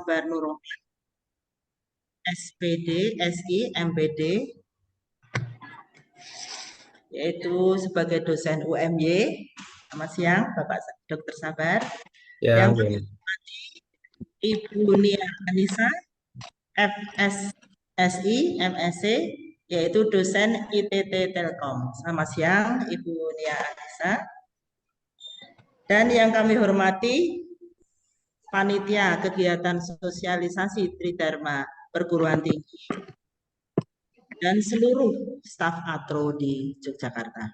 Sabar Nurul, SPD, SI, MPD, yaitu sebagai dosen UMY. Selamat siang, Bapak Dr. Sabar. Ya, Yang Ibu Nia Anissa, FSSI, MSc, yaitu dosen ITT Telkom. Selamat siang, Ibu Nia Anissa. Dan yang kami hormati, Panitia Kegiatan Sosialisasi Tridharma Perguruan Tinggi dan seluruh staf ATRO di Yogyakarta.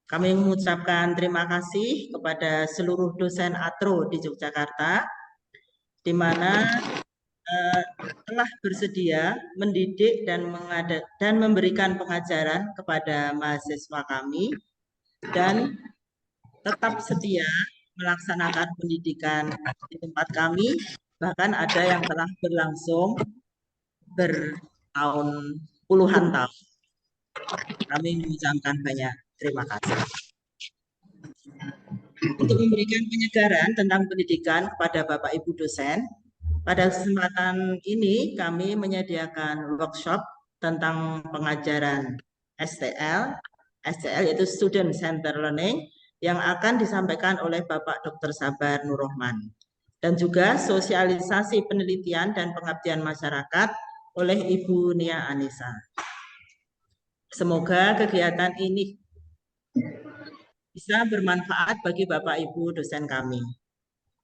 Kami mengucapkan terima kasih kepada seluruh dosen ATRO di Yogyakarta, di mana telah bersedia mendidik dan memberikan pengajaran kepada mahasiswa kami dan tetap setia melaksanakan pendidikan di tempat kami, bahkan ada yang telah berlangsung bertahun puluhan tahun. Kami mengucapkan banyak terima kasih. Untuk memberikan penyegaran tentang pendidikan kepada Bapak Ibu dosen, pada kesempatan ini kami menyediakan workshop tentang pengajaran STL yaitu Student Center Learning, yang akan disampaikan oleh Bapak Dr. Sabar Nurrohman, dan juga sosialisasi penelitian dan pengabdian masyarakat oleh Ibu Nia Anissa. Semoga kegiatan ini bisa bermanfaat bagi Bapak Ibu dosen kami.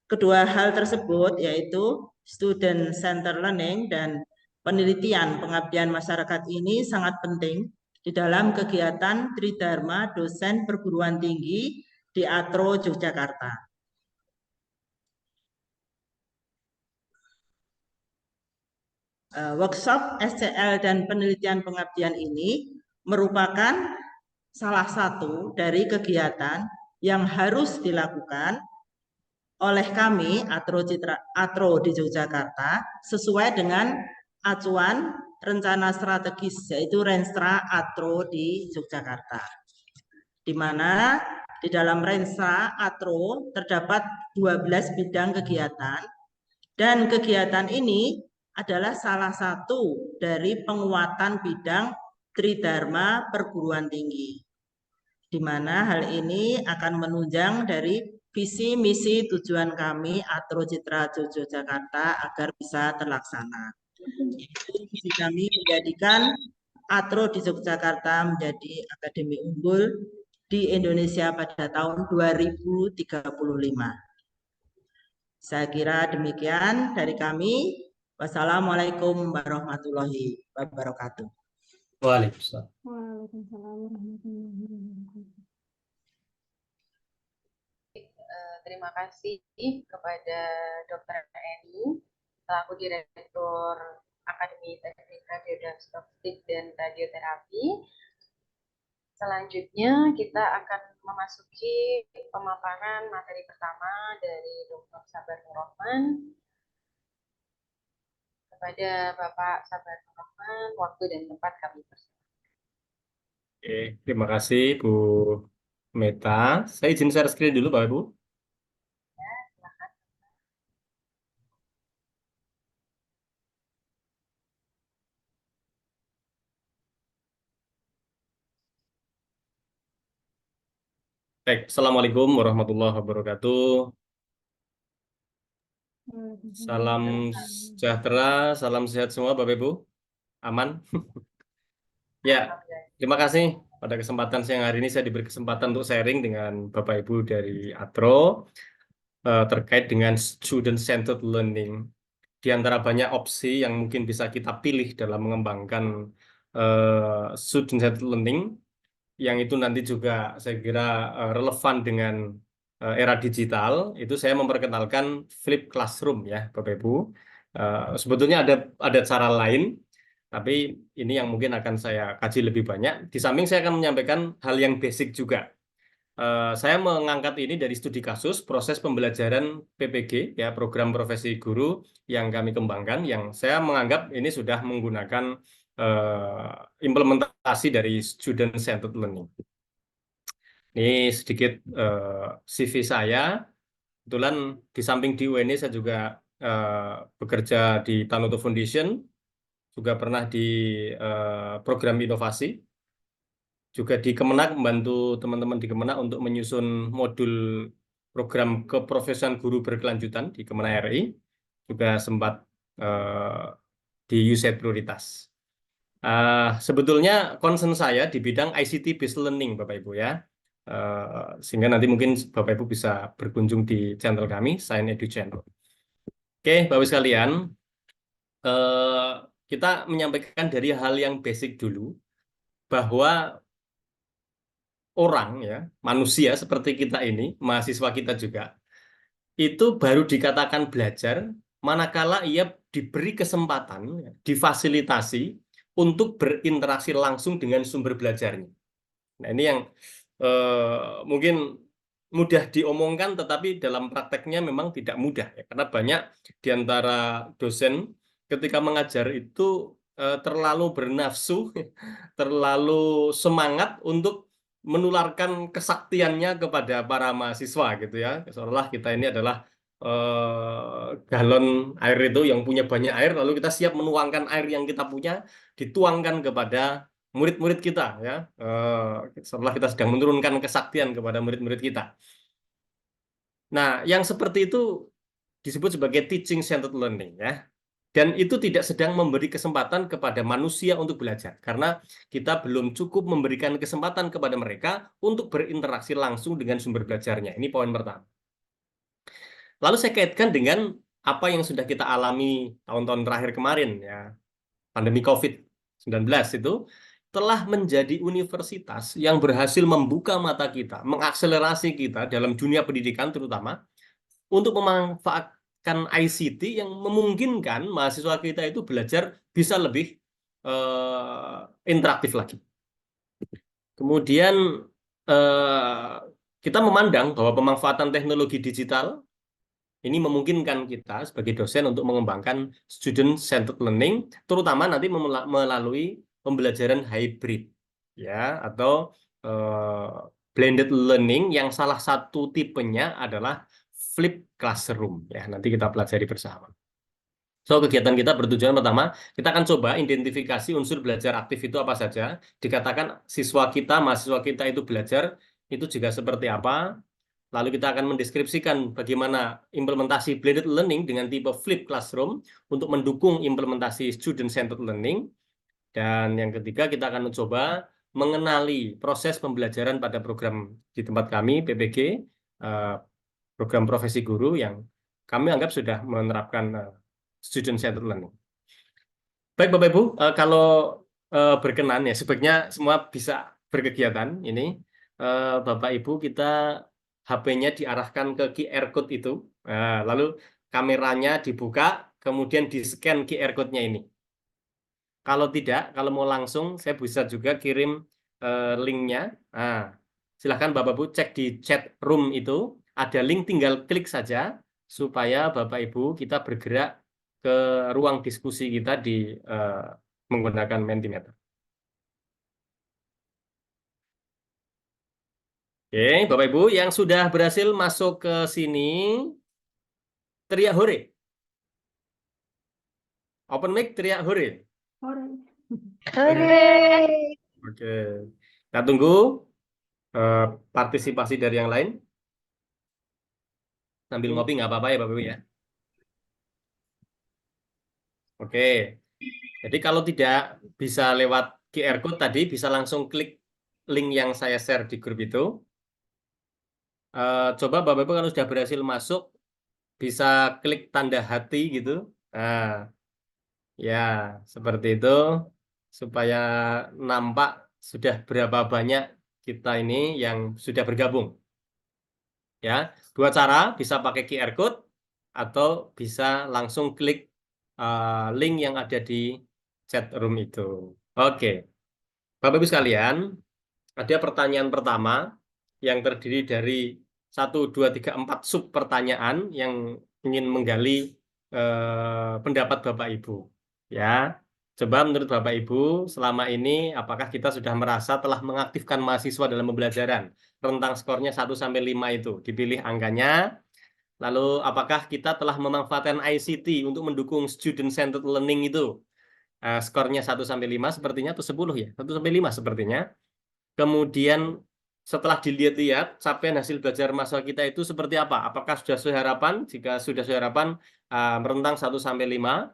Kedua hal tersebut yaitu Student Center Learning dan penelitian pengabdian masyarakat ini sangat penting di dalam kegiatan Tridharma Dosen Perguruan Tinggi di ATRO Yogyakarta. Workshop SCL dan penelitian pengabdian ini merupakan salah satu dari kegiatan yang harus dilakukan oleh kami ATRO di Yogyakarta sesuai dengan acuan rencana strategis, yaitu Renstra ATRO di Yogyakarta, di mana di dalam Renstra ATRO terdapat 12 bidang kegiatan, dan kegiatan ini adalah salah satu dari penguatan bidang Tridharma Perguruan Tinggi, di mana hal ini akan menunjang dari visi misi tujuan kami ATRO Citra Yogyakarta agar bisa terlaksana. Visi kami menjadikan ATRO di Yogyakarta menjadi akademi unggul di Indonesia pada tahun 2035. Saya kira demikian dari kami. Wassalamualaikum warahmatullahi wabarakatuh. Waalaikumsalam. Terima kasih kepada Dr. Eni selaku Direktur Akademi Teknik Radiodiagnostik dan Radioterapi. Selanjutnya kita akan memasuki pemaparan materi pertama dari Dr. Sabar Nurrohman. Kepada Bapak Sabar Nurrohman, waktu dan tempat kami persilakan. Oke, terima kasih Bu Meta. Saya izin share screen dulu Bapak Ibu. Ya, silakan. Baik, Assalamualaikum warahmatullahi wabarakatuh. Salam sejahtera, salam sehat semua Bapak Ibu. Aman? Ya, terima kasih. Pada kesempatan siang hari ini saya diberi kesempatan untuk sharing dengan Bapak Ibu dari ATRO terkait dengan Student Centered Learning. Di antara banyak opsi yang mungkin bisa kita pilih dalam mengembangkan Student Centered Learning, yang itu nanti juga saya kira relevan dengan era digital, itu saya memperkenalkan Flip Classroom ya Bapak Ibu. Sebetulnya ada cara lain, tapi ini yang mungkin akan saya kaji lebih banyak. Di samping saya akan menyampaikan hal yang basic juga. Saya mengangkat ini dari studi kasus proses pembelajaran PPG ya, program profesi guru yang kami kembangkan, yang saya menganggap ini sudah menggunakan implementasi dari Student Centered Learning. Ini sedikit CV saya. Kebetulan di samping di UNI saya juga bekerja di Tanoto Foundation, juga pernah di program inovasi, juga di Kemenak membantu teman-teman di Kemenak untuk menyusun modul program keprofesian guru berkelanjutan di Kemenak RI, juga sempat di USAID Prioritas. Sebetulnya concern saya di bidang ICT Based Learning, Bapak Ibu ya. Sehingga nanti mungkin Bapak Ibu bisa berkunjung di channel kami, Science Edu Channel. Oke, Bapak Ibu sekalian, kita menyampaikan dari hal yang basic dulu, bahwa orang ya, manusia seperti kita ini, mahasiswa kita juga, itu baru dikatakan belajar manakala ia diberi kesempatan, difasilitasi untuk berinteraksi langsung dengan sumber belajarnya. Nah, ini yang mungkin mudah diomongkan, tetapi dalam prakteknya memang tidak mudah ya, karena banyak di antara dosen ketika mengajar itu terlalu bernafsu, terlalu semangat untuk menularkan kesaktiannya kepada para mahasiswa gitu ya, seolah kita ini adalah galon air itu yang punya banyak air, lalu kita siap menuangkan air yang kita punya, dituangkan kepada murid-murid kita ya, setelah kita sedang menurunkan kesaktian kepada murid-murid kita. Nah, yang seperti itu disebut sebagai teaching centered learning ya. Dan itu tidak sedang memberi kesempatan kepada manusia untuk belajar, karena kita belum cukup memberikan kesempatan kepada mereka untuk berinteraksi langsung dengan sumber belajarnya. Ini poin pertama. Lalu saya kaitkan dengan apa yang sudah kita alami tahun-tahun terakhir kemarin ya, pandemi COVID-19 itu telah menjadi universitas yang berhasil membuka mata kita, mengakselerasi kita dalam dunia pendidikan terutama, untuk memanfaatkan ICT yang memungkinkan mahasiswa kita itu belajar bisa lebih interaktif lagi. Kemudian kita memandang bahwa pemanfaatan teknologi digital ini memungkinkan kita sebagai dosen untuk mengembangkan student-centered learning, terutama nanti melalui pembelajaran hybrid, ya, atau blended learning yang salah satu tipenya adalah flip classroom. Ya, nanti kita pelajari bersama. So, kegiatan kita bertujuan pertama, kita akan coba identifikasi unsur belajar aktif itu apa saja. Dikatakan siswa kita, mahasiswa kita itu belajar, itu juga seperti apa. Lalu kita akan mendeskripsikan bagaimana implementasi blended learning dengan tipe flip classroom untuk mendukung implementasi student-centered learning. Dan yang ketiga, kita akan mencoba mengenali proses pembelajaran pada program di tempat kami, PPG, program profesi guru yang kami anggap sudah menerapkan student-centered learning. Baik Bapak Ibu, kalau berkenan ya, sebaiknya semua bisa berkegiatan ini. Bapak Ibu, kita HP-nya diarahkan ke QR code itu, lalu kameranya dibuka, kemudian di-scan QR code-nya ini. Kalau tidak, kalau mau langsung, saya bisa juga kirim link-nya. Nah, silahkan Bapak-Ibu cek di chat room itu, ada link, tinggal klik saja, supaya Bapak-Ibu kita bergerak ke ruang diskusi kita di menggunakan Mentimeter. Oke, Bapak Ibu yang sudah berhasil masuk ke sini, teriak hore. Open mic, teriak hore. Hore. Oke, kita tunggu partisipasi dari yang lain. Sambil ngopi nggak apa-apa ya Bapak Ibu ya. Oke, jadi kalau tidak bisa lewat QR code tadi, bisa langsung klik link yang saya share di grup itu. Coba Bapak Ibu kalau sudah berhasil masuk, bisa klik tanda hati gitu. Nah, ya seperti itu, supaya nampak sudah berapa banyak kita ini yang sudah bergabung. Ya, dua cara, bisa pakai QR code atau bisa langsung klik link yang ada di chat room itu. Oke, Bapak Ibu sekalian, ada pertanyaan pertama yang terdiri dari 1, 2, 3, 4 sub pertanyaan yang ingin menggali pendapat Bapak Ibu. Ya, coba menurut Bapak Ibu selama ini apakah kita sudah merasa telah mengaktifkan mahasiswa dalam pembelajaran? Rentang skornya 1 sampai 5 itu dipilih angkanya. Lalu apakah kita telah memanfaatkan ICT untuk mendukung student centered learning itu? Skornya 1 sampai 5 sepertinya atau 10 ya? 1 sampai 5 sepertinya. Kemudian setelah dilihat-lihat capaian hasil belajar mahasiswa kita itu seperti apa? Apakah sudah sesuai harapan? Jika sudah sesuai harapan, merentang 1 sampai 5.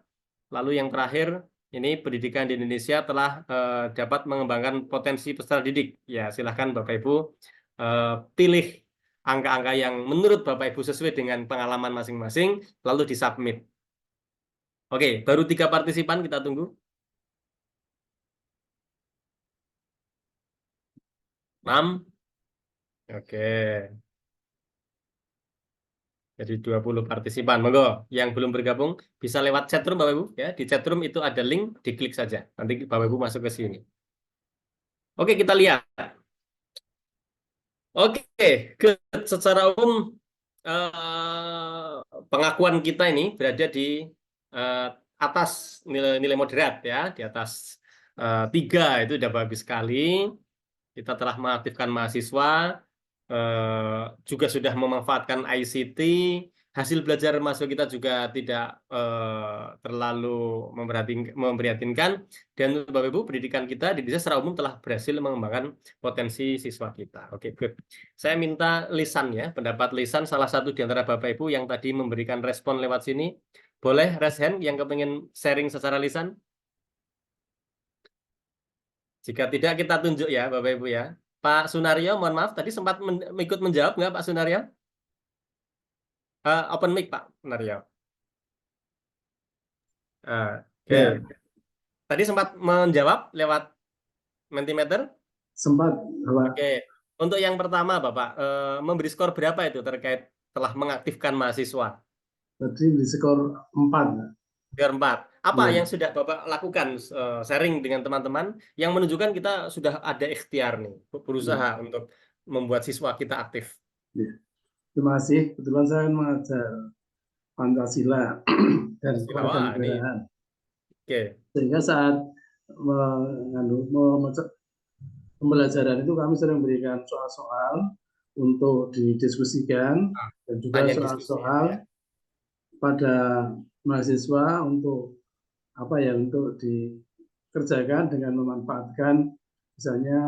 Lalu yang terakhir, ini pendidikan di Indonesia telah dapat mengembangkan potensi peserta didik. Ya, silahkan Bapak Ibu pilih angka-angka yang menurut Bapak Ibu sesuai dengan pengalaman masing-masing, lalu disubmit. Oke, baru 3 partisipan, kita tunggu. 6. Oke. Jadi 20 partisipan. Monggo, yang belum bergabung bisa lewat chatroom Bapak Ibu ya. Di chatroom itu ada link, diklik saja. Nanti Bapak Ibu masuk ke sini. Oke, kita lihat. Oke, secara umum pengakuan kita ini berada di atas nilai moderat ya, di atas 3 itu udah bagus sekali. Kita telah mengaktifkan mahasiswa, juga sudah memanfaatkan ICT. Hasil belajar mahasiswa kita juga tidak terlalu memprihatinkan. Dan Bapak Ibu, pendidikan kita di Indonesia secara umum telah berhasil mengembangkan potensi siswa kita. Oke, good. Saya minta lisan ya, pendapat lisan salah satu di antara Bapak Ibu yang tadi memberikan respon lewat sini. Boleh raise hand yang kepingin sharing secara lisan? Jika tidak, kita tunjuk ya, Bapak Ibu ya. Pak Sunaryo, mohon maaf, tadi sempat ikut menjawab nggak Pak Sunaryo? Open mic, Pak Sunaryo. Oke. Ya, Tadi sempat menjawab lewat Mentimeter? sempat Bapak. Oke. Untuk yang pertama, Bapak, memberi skor berapa itu terkait telah mengaktifkan mahasiswa? Tadi di skor 4. Biar 4. Apa Ya. yang sudah Bapak lakukan sharing dengan teman-teman yang menunjukkan kita sudah ada ikhtiar nih, berusaha untuk membuat siswa kita aktif? Ya. Terima kasih. Kebetulan saya mengajar Pancasila dan kewarganegaraan. Oke. Sehingga saat pembelajaran itu kami sering memberikan soal-soal untuk didiskusikan dan juga soal-soal pada mahasiswa untuk untuk dikerjakan dengan memanfaatkan misalnya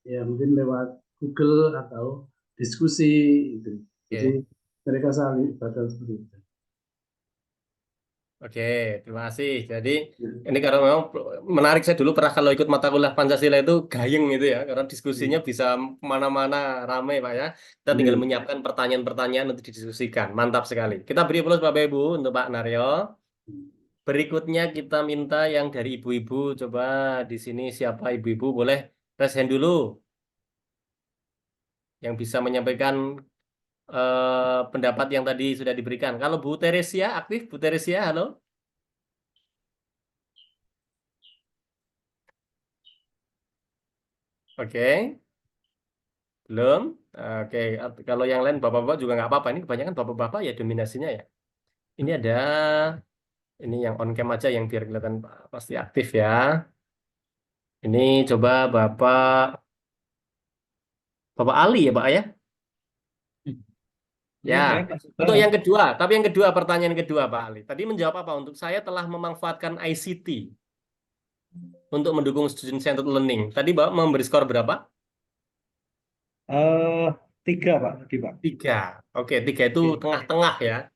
ya mungkin lewat Google atau diskusi itu. Jadi mereka saling bakal seperti itu. Oke, terima kasih. Jadi ini karena memang menarik, saya dulu pernah kalau ikut mata kuliah Pancasila itu gayeng gitu ya, karena diskusinya bisa kemana-mana ramai Pak ya. Kita tinggal menyiapkan pertanyaan-pertanyaan untuk didiskusikan. Mantap sekali. Kita beri aplaus Bapak Ibu untuk Pak Naryo. Berikutnya kita minta yang dari ibu-ibu, coba di sini siapa ibu-ibu boleh raise hand dulu. Yang bisa menyampaikan pendapat yang tadi sudah diberikan. Kalau Bu Teresia aktif, Bu Teresia, halo. Oke. Belum. Oke. Kalau yang lain bapak-bapak juga nggak apa-apa. Ini kebanyakan bapak-bapak ya dominasinya ya. Ini ada, ini yang on cam aja yang biar kelihatan pasti aktif ya. Ini coba Bapak Ali ya Pak ya. Ya, untuk yang kedua, tapi yang kedua, pertanyaan kedua Pak Ali. Tadi menjawab apa? Untuk saya telah memanfaatkan ICT untuk mendukung student centered learning. Tadi Bapak memberi skor berapa? 3 Pak. 3. Oke, 3 itu tengah-tengah ya.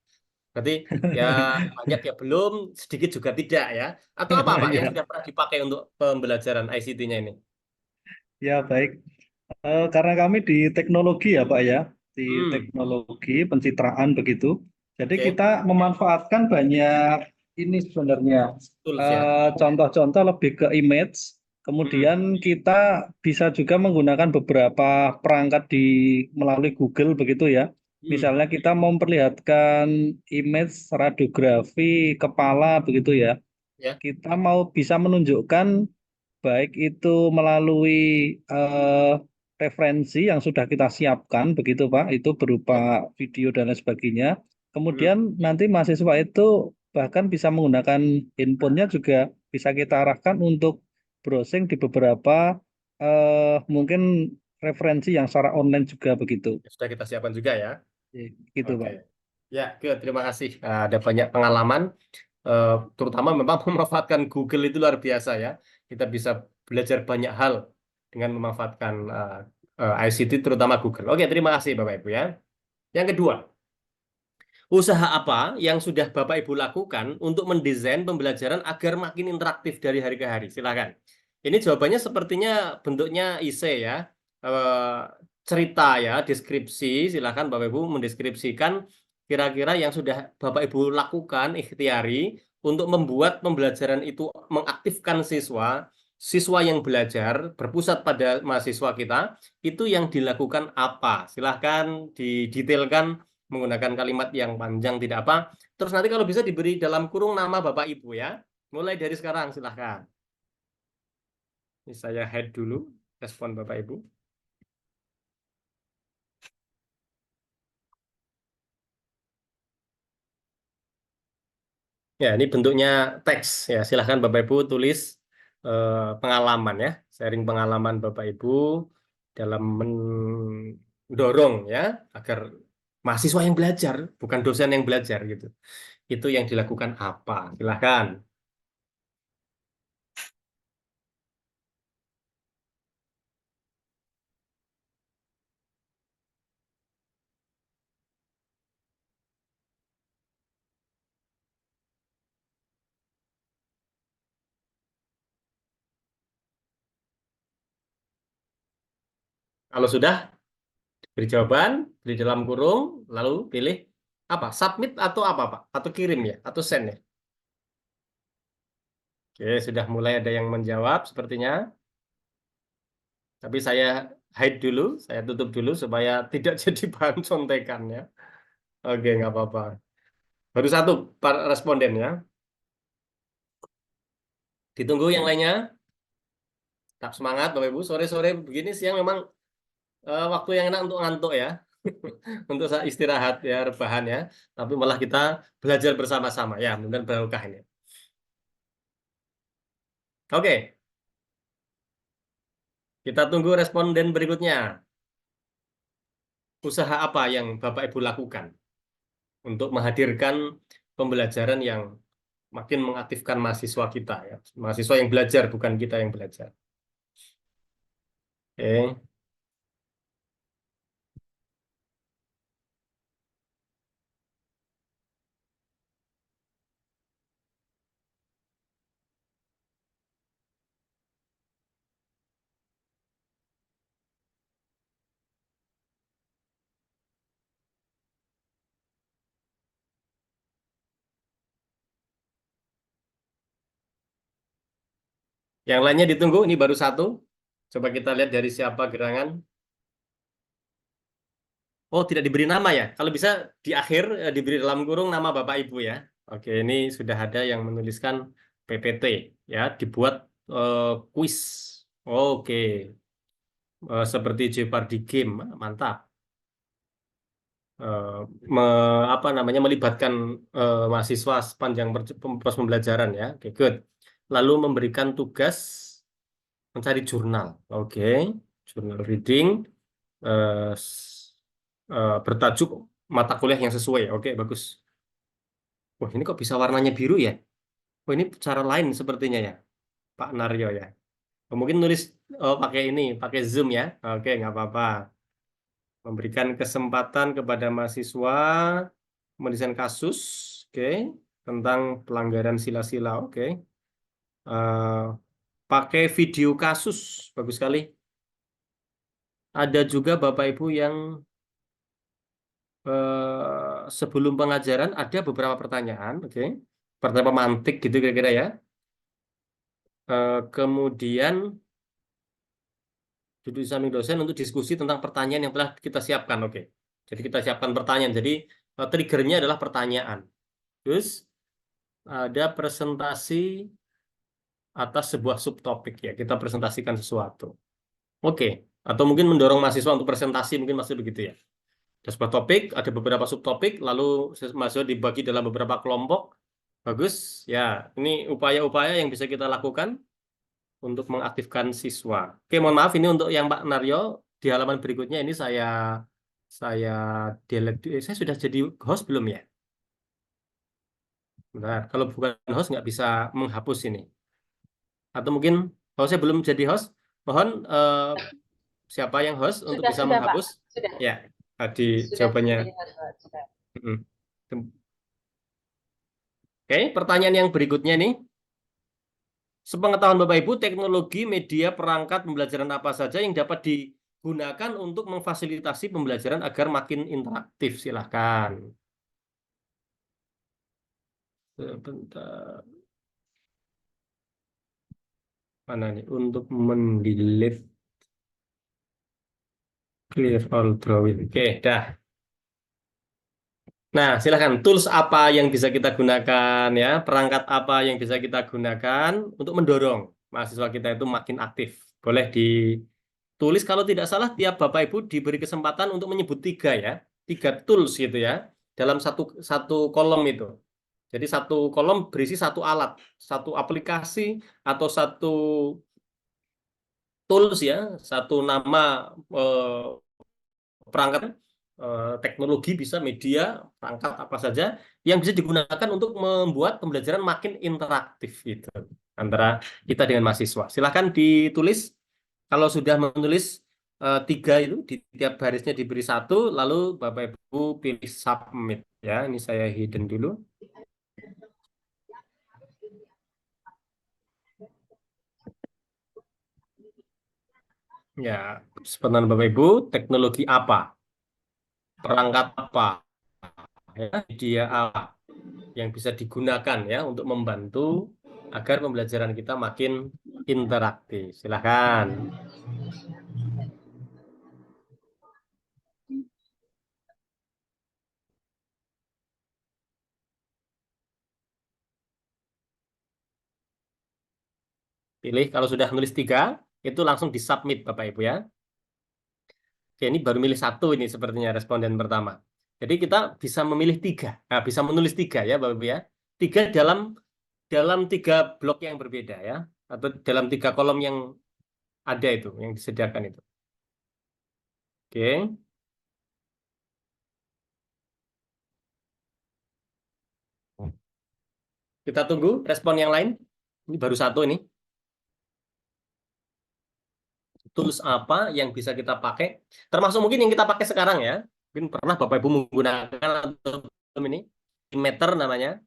Berarti ya banyak ya belum, sedikit juga tidak ya. Atau apa Pak yang sudah pernah dipakai untuk pembelajaran ICT-nya ini? Ya baik. Karena kami di teknologi ya Pak ya. Di teknologi pencitraan begitu. Jadi kita memanfaatkan banyak ini sebenarnya. Contoh-contoh lebih ke image. Kemudian kita bisa juga menggunakan beberapa perangkat melalui Google begitu ya. Misalnya kita memperlihatkan image radiografi kepala begitu ya. Kita bisa menunjukkan baik itu melalui referensi yang sudah kita siapkan begitu Pak, itu berupa video dan lain sebagainya. Kemudian nanti mahasiswa itu bahkan bisa menggunakan handphonenya juga bisa kita arahkan untuk browsing di beberapa mungkin referensi yang secara online juga begitu. Sudah kita siapkan juga ya. Gitu Pak. Ya, terima kasih. Ada banyak pengalaman, terutama memang memanfaatkan Google itu luar biasa ya. Kita bisa belajar banyak hal dengan memanfaatkan ICT, terutama Google. Oke, terima kasih Bapak Ibu ya. Yang kedua, usaha apa yang sudah Bapak Ibu lakukan untuk mendesain pembelajaran agar makin interaktif dari hari ke hari? Silakan. Ini jawabannya sepertinya bentuknya IC ya. Eh, Cerita ya, deskripsi. Silakan Bapak Ibu mendeskripsikan kira-kira yang sudah Bapak Ibu lakukan ikhtiari untuk membuat pembelajaran itu mengaktifkan siswa. Siswa yang belajar berpusat pada mahasiswa kita, itu yang dilakukan apa? Silahkan didetailkan menggunakan kalimat yang panjang tidak apa. Terus nanti kalau bisa diberi dalam kurung nama Bapak Ibu ya. Mulai dari sekarang silahkan. Ini saya head dulu respon Bapak Ibu. Ya, ini bentuknya teks ya. Silahkan Bapak Ibu tulis pengalaman ya, sharing pengalaman Bapak Ibu dalam mendorong ya agar mahasiswa yang belajar, bukan dosen yang belajar gitu. Itu yang dilakukan apa? Silahkan. Kalau sudah beri jawaban, beri dalam kurung, lalu pilih apa? Submit atau apa, Pak? Atau kirim ya? Atau send ya? Oke, sudah mulai ada yang menjawab sepertinya. Tapi saya hide dulu, saya tutup dulu supaya tidak jadi bahan contekan ya. Oke, nggak apa-apa. Baru satu responden ya. Ditunggu yang lainnya. Tetap semangat, Bapak Ibu. Sore-sore begini siang memang waktu yang enak untuk ngantuk ya. Untuk istirahat ya, rebahan ya. Tapi malah kita belajar bersama-sama ya, mudah-mudahan barokah ini. Oke, kita tunggu responden berikutnya. Usaha apa yang Bapak Ibu lakukan untuk menghadirkan pembelajaran yang makin mengaktifkan mahasiswa kita ya. Mahasiswa yang belajar, bukan kita yang belajar. Oke. Yang lainnya ditunggu, ini baru satu. Coba kita lihat dari siapa gerangan. Oh, tidak diberi nama ya. Kalau bisa di akhir diberi dalam kurung nama Bapak Ibu ya. Oke, ini sudah ada yang menuliskan PPT ya, dibuat kuis. Oke. Seperti Jeopardy game, mantap. Apa namanya melibatkan mahasiswa sepanjang proses pembelajaran ya. Oke, good. Lalu memberikan tugas mencari jurnal. Oke, jurnal reading bertajuk mata kuliah yang sesuai. Oke, bagus. Wah, ini kok bisa warnanya biru ya? Oh, ini cara lain sepertinya ya, Pak Naryo ya. Mungkin nulis pakai ini, pakai Zoom ya. Oke, nggak apa-apa. Memberikan kesempatan kepada mahasiswa mendesain kasus, oke, tentang pelanggaran sila-sila, oke. Pakai video kasus, bagus sekali. Ada juga Bapak Ibu yang sebelum pengajaran ada beberapa pertanyaan, oke. Pertanyaan pemantik gitu kira-kira ya. Kemudian duduk di samping dosen untuk diskusi tentang pertanyaan yang telah kita siapkan, oke. Jadi kita siapkan pertanyaan. Jadi triggernya adalah pertanyaan. Terus ada presentasi atas sebuah subtopik ya. Kita presentasikan sesuatu. Oke. Atau mungkin mendorong mahasiswa untuk presentasi, mungkin maksud begitu ya. Ada sebuah topik, ada beberapa subtopik, lalu mahasiswa dibagi dalam beberapa kelompok. Bagus. Ya, ini upaya-upaya yang bisa kita lakukan untuk mengaktifkan siswa. Oke, mohon maaf ini untuk yang Pak Naryo. Di halaman berikutnya ini saya Saya delete. Saya sudah jadi host belum ya? Bentar, kalau bukan host nggak bisa menghapus ini. Atau mungkin kalau saya belum jadi host, mohon siapa yang host untuk bisa Sudah, Pak. menghapus? Sudah. Ya, tadi Sudah jawabannya. menjadi host, Pak. Sudah. Oke, pertanyaan yang berikutnya nih. Sepengetahuan Bapak Ibu, teknologi, media, perangkat pembelajaran apa saja yang dapat digunakan untuk memfasilitasi pembelajaran agar makin interaktif? Silahkan. Sebentar. Mana nih? Untuk mendelete clear all drawing. Oke, dah. Nah, silakan. Tools apa yang bisa kita gunakan ya? Perangkat apa yang bisa kita gunakan untuk mendorong mahasiswa kita itu makin aktif? Boleh ditulis kalau tidak salah tiap Bapak Ibu diberi kesempatan untuk menyebut 3 ya. 3 tools gitu ya. Dalam satu kolom itu. Jadi satu kolom berisi satu alat, satu aplikasi atau satu tools ya, satu nama perangkat teknologi bisa media, perangkat apa saja yang bisa digunakan untuk membuat pembelajaran makin interaktif gitu antara kita dengan mahasiswa. Silahkan ditulis kalau sudah menulis 3 itu di tiap barisnya diberi 1, lalu Bapak Ibu pilih submit ya. Ini saya hidden dulu. Ya, sebentar Bapak Ibu, teknologi apa? Perangkat apa? Ya, media apa yang bisa digunakan ya untuk membantu agar pembelajaran kita makin interaktif. Silahkan. Pilih kalau sudah nulis 3, itu langsung disubmit Bapak Ibu ya. Oke, ini baru milih 1 ini sepertinya responden pertama. Jadi kita bisa memilih 3. Nah, bisa menulis 3 ya Bapak Ibu ya. 3 dalam 3 blok yang berbeda ya. Atau dalam 3 kolom yang ada itu, yang disediakan itu. Oke. Kita tunggu respon yang lain. Ini baru 1 ini. Tools apa yang bisa kita pakai, termasuk mungkin yang kita pakai sekarang ya. Mungkin pernah Bapak Ibu menggunakan atau belum ini, Mentimeter namanya.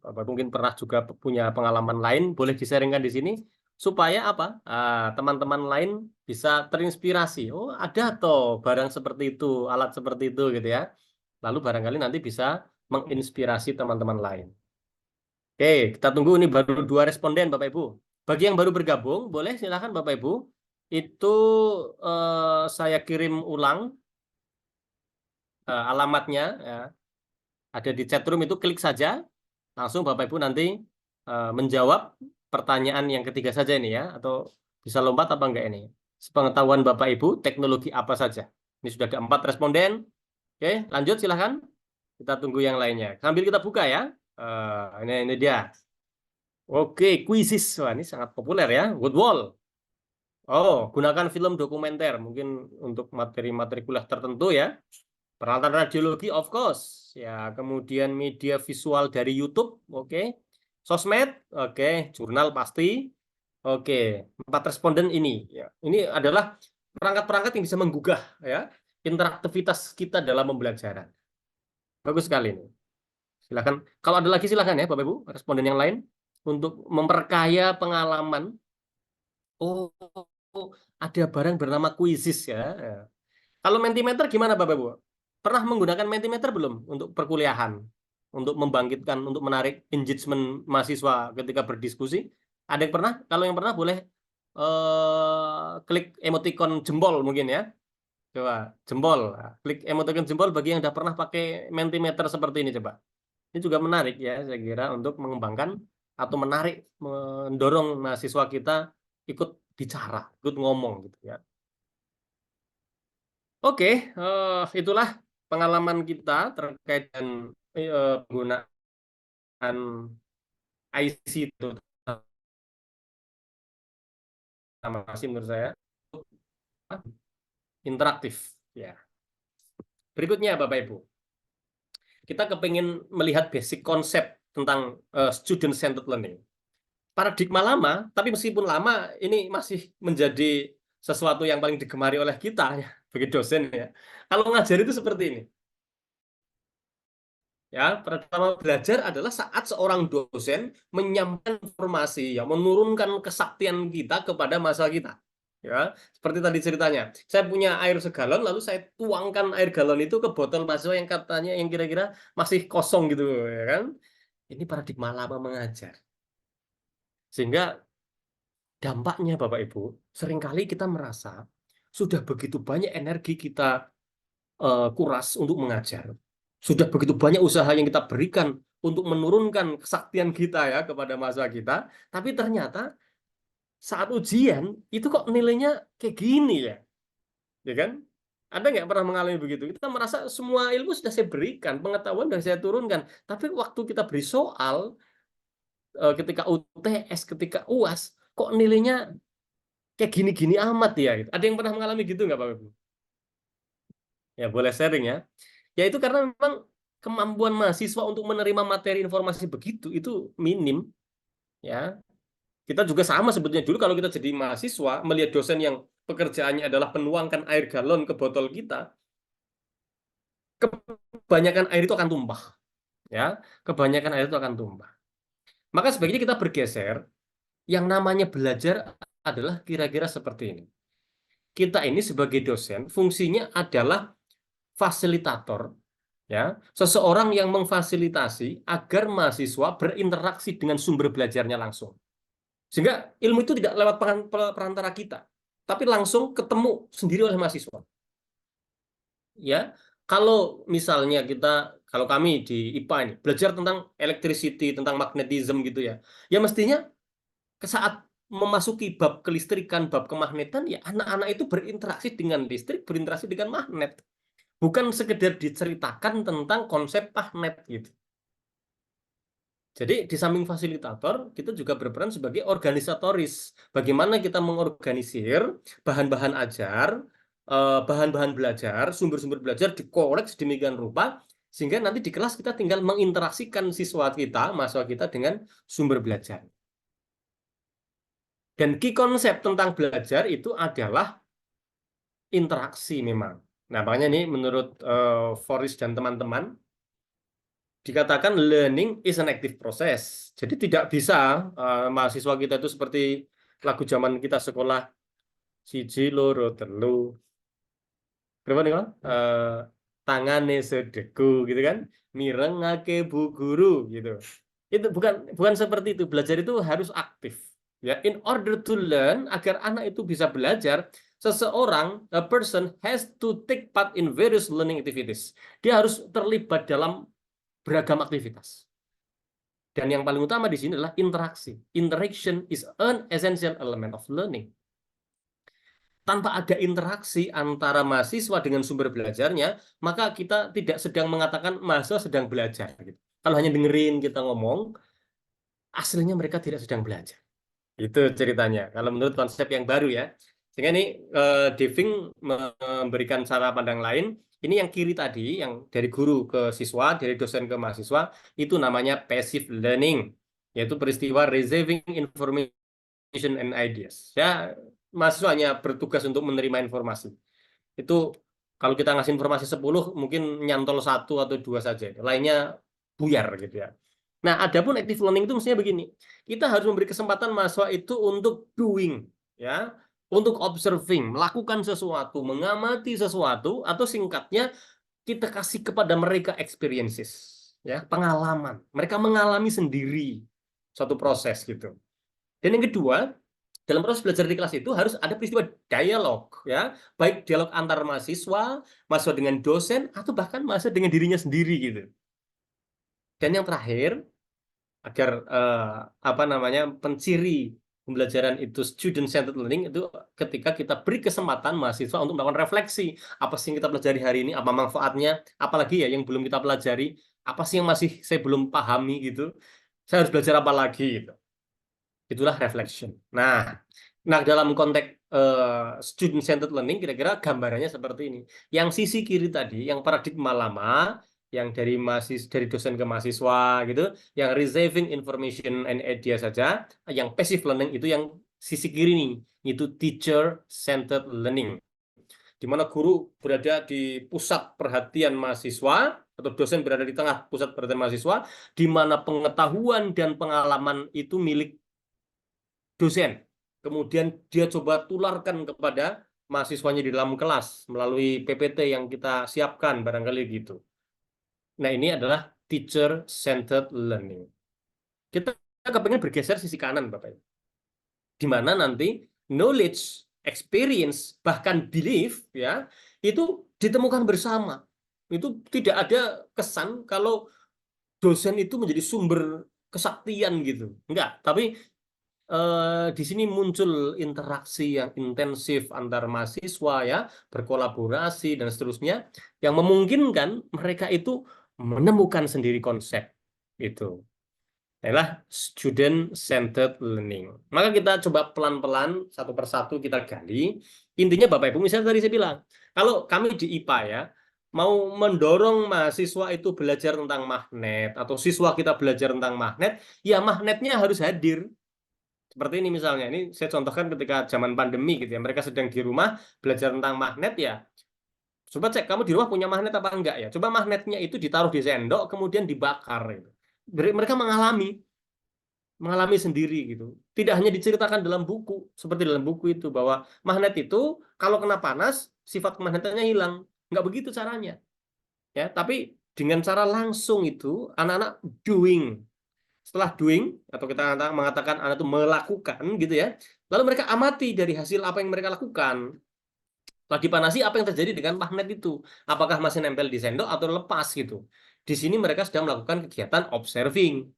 Bapak Ibu mungkin pernah juga punya pengalaman lain, boleh di-sharingkan di sini supaya apa? Teman-teman lain bisa terinspirasi. Oh, ada toh barang seperti itu, alat seperti itu gitu ya. Lalu barangkali nanti bisa menginspirasi teman-teman lain. Oke, kita tunggu ini baru 2 responden Bapak Ibu. Bagi yang baru bergabung, boleh silakan Bapak Ibu. Itu saya kirim ulang alamatnya ya. Ada di chatroom itu, klik saja. Langsung Bapak Ibu nanti menjawab pertanyaan yang ketiga saja ini ya. Atau bisa lompat apa enggak ini. Sepengetahuan Bapak Ibu, teknologi apa saja. Ini sudah ada 4 responden. Oke, lanjut silakan. Kita tunggu yang lainnya. Sambil kita buka ya. Ini dia. Oke, Quizzes. Wah, ini sangat populer ya. Woodwall. Oh, gunakan film dokumenter. Mungkin untuk materi-materi kuliah tertentu ya. Peralatan radiologi, of course. Ya, kemudian media visual dari YouTube. Oke. Sosmed. Oke. Jurnal pasti. Oke. 4 responden ini. Ya. Ini adalah perangkat-perangkat yang bisa menggugah ya interaktivitas kita dalam pembelajaran. Bagus sekali ini. Silakan. Kalau ada lagi silakan ya Bapak Ibu, responden yang lain untuk memperkaya pengalaman. Oh, ada barang bernama Quizzes ya. Kalau Mentimeter gimana Bapak Ibu? Pernah menggunakan Mentimeter belum untuk perkuliahan? Untuk membangkitkan, untuk menarik engagement mahasiswa ketika berdiskusi? Ada yang pernah? Kalau yang pernah boleh klik emoticon jempol mungkin ya. Coba, jempol. Klik emoticon jempol bagi yang sudah pernah pakai Mentimeter seperti ini coba. Ini juga menarik ya, saya kira untuk mengembangkan atau menarik, mendorong mahasiswa kita ikut bicara, ikut ngomong gitu ya. Oke, itulah pengalaman kita terkait dengan penggunaan IC itu sama masih menurut saya interaktif ya. Berikutnya Bapak Ibu, kita kepingin melihat basic konsep tentang student centered learning. Paradigma lama, tapi meskipun lama, ini masih menjadi sesuatu yang paling digemari oleh kita ya, bagi dosen ya. Kalau ngajar itu seperti ini. Ya, pertama belajar adalah saat seorang dosen menyampaikan informasi, ya, menurunkan kesaktian kita kepada mahasiswa kita. Ya, seperti tadi ceritanya, saya punya air segalon, lalu saya tuangkan air galon itu ke botol mahasiswa yang katanya yang kira-kira masih kosong gitu, ya kan? Ini paradigma lama mengajar. Sehingga dampaknya Bapak Ibu, seringkali kita merasa sudah begitu banyak energi kita kuras untuk mengajar. Sudah begitu banyak usaha yang kita berikan untuk menurunkan kesaktian kita ya kepada mahasiswa kita, tapi ternyata saat ujian itu kok nilainya kayak gini ya. Ya kan? Ada nggak pernah mengalami begitu? Kita merasa semua ilmu sudah saya berikan, pengetahuan sudah saya turunkan, tapi waktu kita beri soal ketika UTS, ketika UAS, kok nilainya kayak gini-gini amat ya? Gitu. Ada yang pernah mengalami gitu nggak Pak Ibu? Ya boleh sharing ya. Ya itu karena memang kemampuan mahasiswa untuk menerima materi informasi begitu itu minim. Ya, kita juga sama sebetulnya dulu kalau kita jadi mahasiswa melihat dosen yang pekerjaannya adalah penuangkan air galon ke botol kita, kebanyakan air itu akan tumpah. Ya, kebanyakan air itu akan tumpah. Maka sebaiknya kita bergeser. Yang namanya belajar adalah kira-kira seperti ini. Kita ini sebagai dosen fungsinya adalah fasilitator, ya, seseorang yang memfasilitasi agar mahasiswa berinteraksi dengan sumber belajarnya langsung. Sehingga ilmu itu tidak lewat perantara kita, tapi langsung ketemu sendiri oleh mahasiswa. Ya, kalau misalnya kalau kami di IPA ini belajar tentang electricity, tentang magnetism gitu ya, ya mestinya saat memasuki bab kelistrikan, bab kemagnetan, ya anak-anak itu berinteraksi dengan listrik, berinteraksi dengan magnet. Bukan sekedar diceritakan tentang konsep magnet gitu. Jadi di samping fasilitator, kita juga berperan sebagai organisatoris. Bagaimana kita mengorganisir bahan-bahan ajar, bahan-bahan belajar, sumber-sumber belajar dikolek sedemikian rupa, sehingga nanti di kelas kita tinggal menginteraksikan siswa kita, mahasiswa kita dengan sumber belajar. Dan key konsep tentang belajar itu adalah interaksi memang. Nah, makanya ini menurut Forrest dan teman-teman, dikatakan learning is an active process. Jadi tidak bisa mahasiswa kita itu seperti lagu zaman kita sekolah, siji loro telu. Berapa nih, tangane sedeku gitu kan, mirengake bu guru gitu. Itu bukan seperti itu. Belajar itu harus aktif. Ya, in order to learn, agar anak itu bisa belajar, a person has to take part in various learning activities. Dia harus terlibat dalam beragam aktivitas. Dan yang paling utama di sini adalah interaksi. Interaction is an essential element of learning. Tanpa ada interaksi antara mahasiswa dengan sumber belajarnya, maka kita tidak sedang mengatakan mahasiswa sedang belajar. Kalau hanya dengerin kita ngomong, aslinya mereka tidak sedang belajar. Itu ceritanya. Kalau menurut konsep yang baru ya. Sehingga ini Deving memberikan cara pandang lain. Ini yang kiri tadi, yang dari guru ke siswa, dari dosen ke mahasiswa, itu namanya passive learning, yaitu peristiwa receiving information and ideas. Ya, mahasiswanya bertugas untuk menerima informasi. Itu kalau kita ngasih informasi 10, mungkin nyantol 1 atau 2 saja. Lainnya buyar gitu ya. Nah, adapun active learning itu mestinya begini. Kita harus memberi kesempatan mahasiswa itu untuk doing, ya, untuk observing, melakukan sesuatu, mengamati sesuatu, atau singkatnya kita kasih kepada mereka experiences, ya, pengalaman. Mereka mengalami sendiri suatu proses gitu. Dan yang kedua, dalam proses belajar di kelas itu harus ada peristiwa dialog, ya, baik dialog antar mahasiswa, mahasiswa dengan dosen, atau bahkan mahasiswa dengan dirinya sendiri gitu. Dan yang terakhir, agar penciri pembelajaran itu student centered learning itu ketika kita beri kesempatan mahasiswa untuk melakukan refleksi, apa sih yang kita pelajari hari ini, apa manfaatnya, apalagi ya yang belum kita pelajari, apa sih yang masih saya belum pahami gitu, saya harus belajar apa lagi gitu. Itulah reflection. Nah dalam konteks student centered learning kira-kira gambarannya seperti ini. Yang sisi kiri tadi, yang paradigma lama, yang dari dosen ke mahasiswa gitu, yang receiving information and idea saja, yang passive learning itu yang sisi kiri nih, itu teacher centered learning, di mana guru berada di pusat perhatian mahasiswa atau dosen berada di tengah pusat perhatian mahasiswa, di mana pengetahuan dan pengalaman itu milik dosen. Kemudian dia coba tularkan kepada mahasiswanya di dalam kelas melalui PPT yang kita siapkan barangkali gitu. Nah, ini adalah teacher centered learning. Kita kepengen bergeser sisi kanan, Bapak Ibu. Di mana nanti knowledge, experience, bahkan belief ya, itu ditemukan bersama. Itu tidak ada kesan kalau dosen itu menjadi sumber kesaktian gitu. Enggak, tapi di sini muncul interaksi yang intensif antar mahasiswa ya, berkolaborasi dan seterusnya, yang memungkinkan mereka itu menemukan sendiri konsep itu. Inilah student centered learning. Maka kita coba pelan-pelan satu persatu kita gali. Intinya Bapak Ibu, misalnya tadi saya bilang, kalau kami di IPA ya, mau mendorong mahasiswa itu belajar tentang magnet atau siswa kita belajar tentang magnet, ya magnetnya harus hadir. Seperti ini misalnya, ini saya contohkan ketika zaman pandemi gitu ya, mereka sedang di rumah belajar tentang magnet ya. Coba cek kamu di rumah punya magnet apa enggak ya. Coba magnetnya itu ditaruh di sendok kemudian dibakar gitu. Mereka mengalami sendiri gitu. Tidak hanya diceritakan dalam buku, seperti dalam buku itu bahwa magnet itu kalau kena panas sifat magnetnya hilang. Enggak begitu caranya. Ya, tapi dengan cara langsung itu anak-anak doing. Setelah doing atau kita mengatakan anak itu melakukan gitu ya, lalu mereka amati dari hasil apa yang mereka lakukan. Setelah dipanasi, apa yang terjadi dengan magnet itu? Apakah masih nempel di sendok atau lepas gitu? Di sini mereka sedang melakukan kegiatan observing.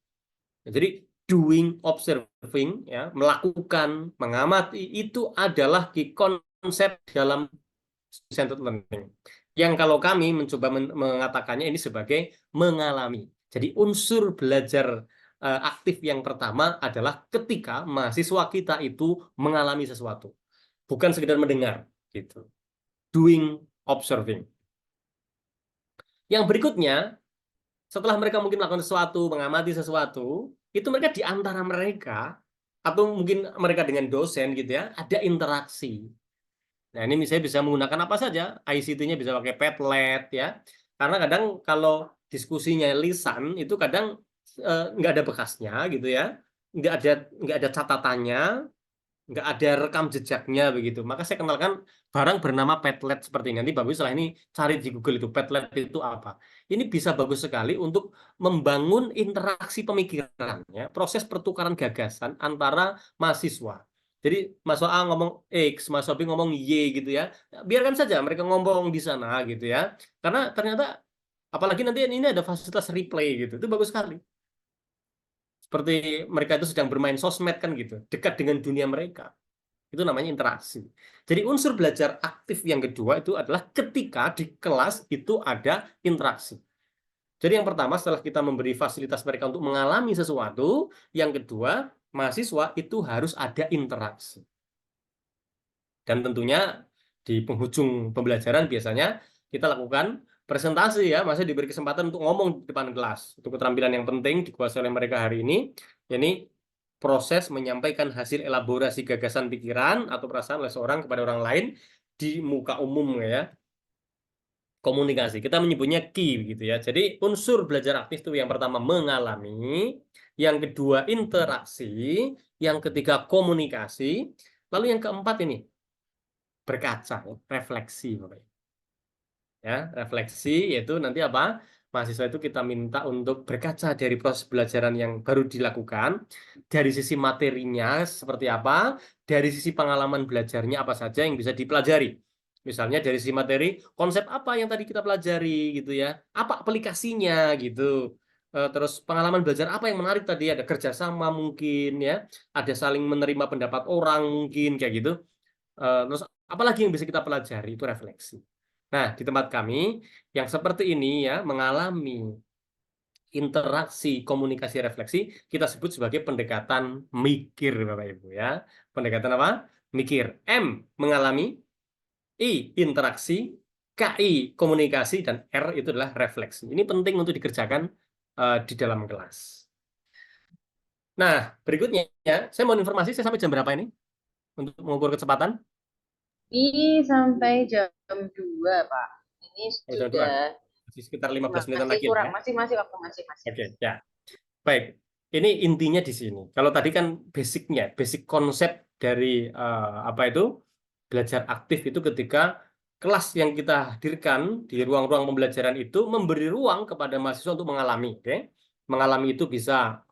Jadi doing, observing, ya, melakukan, mengamati itu adalah konsep dalam centered learning. Yang kalau kami mencoba mengatakannya ini sebagai mengalami. Jadi unsur belajar aktif yang pertama adalah ketika mahasiswa kita itu mengalami sesuatu, bukan sekedar mendengar gitu. Doing, observing. Yang berikutnya, setelah mereka mungkin melakukan sesuatu, mengamati sesuatu, itu mereka di antara mereka atau mungkin mereka dengan dosen gitu ya, ada interaksi. Nah, ini misalnya bisa menggunakan apa saja, ICT-nya bisa pakai Padlet ya. Karena kadang kalau diskusinya lisan itu kadang nggak ada bekasnya gitu ya, nggak ada catatannya, nggak ada rekam jejaknya begitu. Maka saya kenalkan barang bernama Padlet seperti ini. Nanti bagus setelah ini cari di Google itu Padlet itu apa. Ini bisa bagus sekali untuk membangun interaksi pemikiran, ya, proses pertukaran gagasan antara mahasiswa. Jadi mahasiswa A ngomong X, mahasiswa B ngomong Y gitu ya. Biarkan saja mereka ngomong di sana gitu ya. Karena ternyata apalagi nanti ini ada fasilitas replay gitu. Itu bagus sekali. Seperti mereka itu sedang bermain sosmed kan gitu, dekat dengan dunia mereka. Itu namanya interaksi. Jadi unsur belajar aktif yang kedua itu adalah ketika di kelas itu ada interaksi. Jadi yang pertama setelah kita memberi fasilitas mereka untuk mengalami sesuatu, yang kedua mahasiswa itu harus ada interaksi. Dan tentunya di penghujung pembelajaran biasanya kita lakukan presentasi ya, masih diberi kesempatan untuk ngomong di depan kelas. Itu keterampilan yang penting dikuasai oleh mereka hari ini. Ini proses menyampaikan hasil elaborasi gagasan pikiran atau perasaan oleh seorang kepada orang lain di muka umum ya. Komunikasi. Kita menyebutnya key gitu ya. Jadi unsur belajar aktif itu yang pertama mengalami, yang kedua interaksi, yang ketiga komunikasi, lalu yang keempat ini berkaca, refleksi Bapak. Ya, refleksi yaitu nanti apa? Mahasiswa itu kita minta untuk berkaca dari proses pelajaran yang baru dilakukan, dari sisi materinya seperti apa, dari sisi pengalaman belajarnya apa saja yang bisa dipelajari. Misalnya dari sisi materi, konsep apa yang tadi kita pelajari gitu ya, apa aplikasinya gitu. Terus pengalaman belajar apa yang menarik tadi, ada kerjasama mungkin ya, ada saling menerima pendapat orang mungkin kayak gitu. Terus apalagi yang bisa kita pelajari itu refleksi. Nah, di tempat kami yang seperti ini ya, mengalami interaksi, komunikasi, refleksi, kita sebut sebagai pendekatan mikir, Bapak Ibu ya. Pendekatan apa? mikir. M, mengalami. I, interaksi. KI, komunikasi. Dan R itu adalah refleksi. Ini penting untuk dikerjakan di dalam kelas. Nah, berikutnya, saya mau informasi, saya sampai jam berapa ini? Untuk mengukur kecepatan? Ini sampai jam 2, Pak. Ini Jam 2. sudah Masih sekitar 15 menitan masih lagi kurang, ya. masih waktu, masih. Oke, ya. Baik. Ini intinya di sini. Kalau tadi kan basicnya, basic konsep dari apa itu belajar aktif itu ketika kelas yang kita hadirkan di ruang-ruang pembelajaran itu memberi ruang kepada mahasiswa untuk mengalami. Oke? Mengalami itu bisa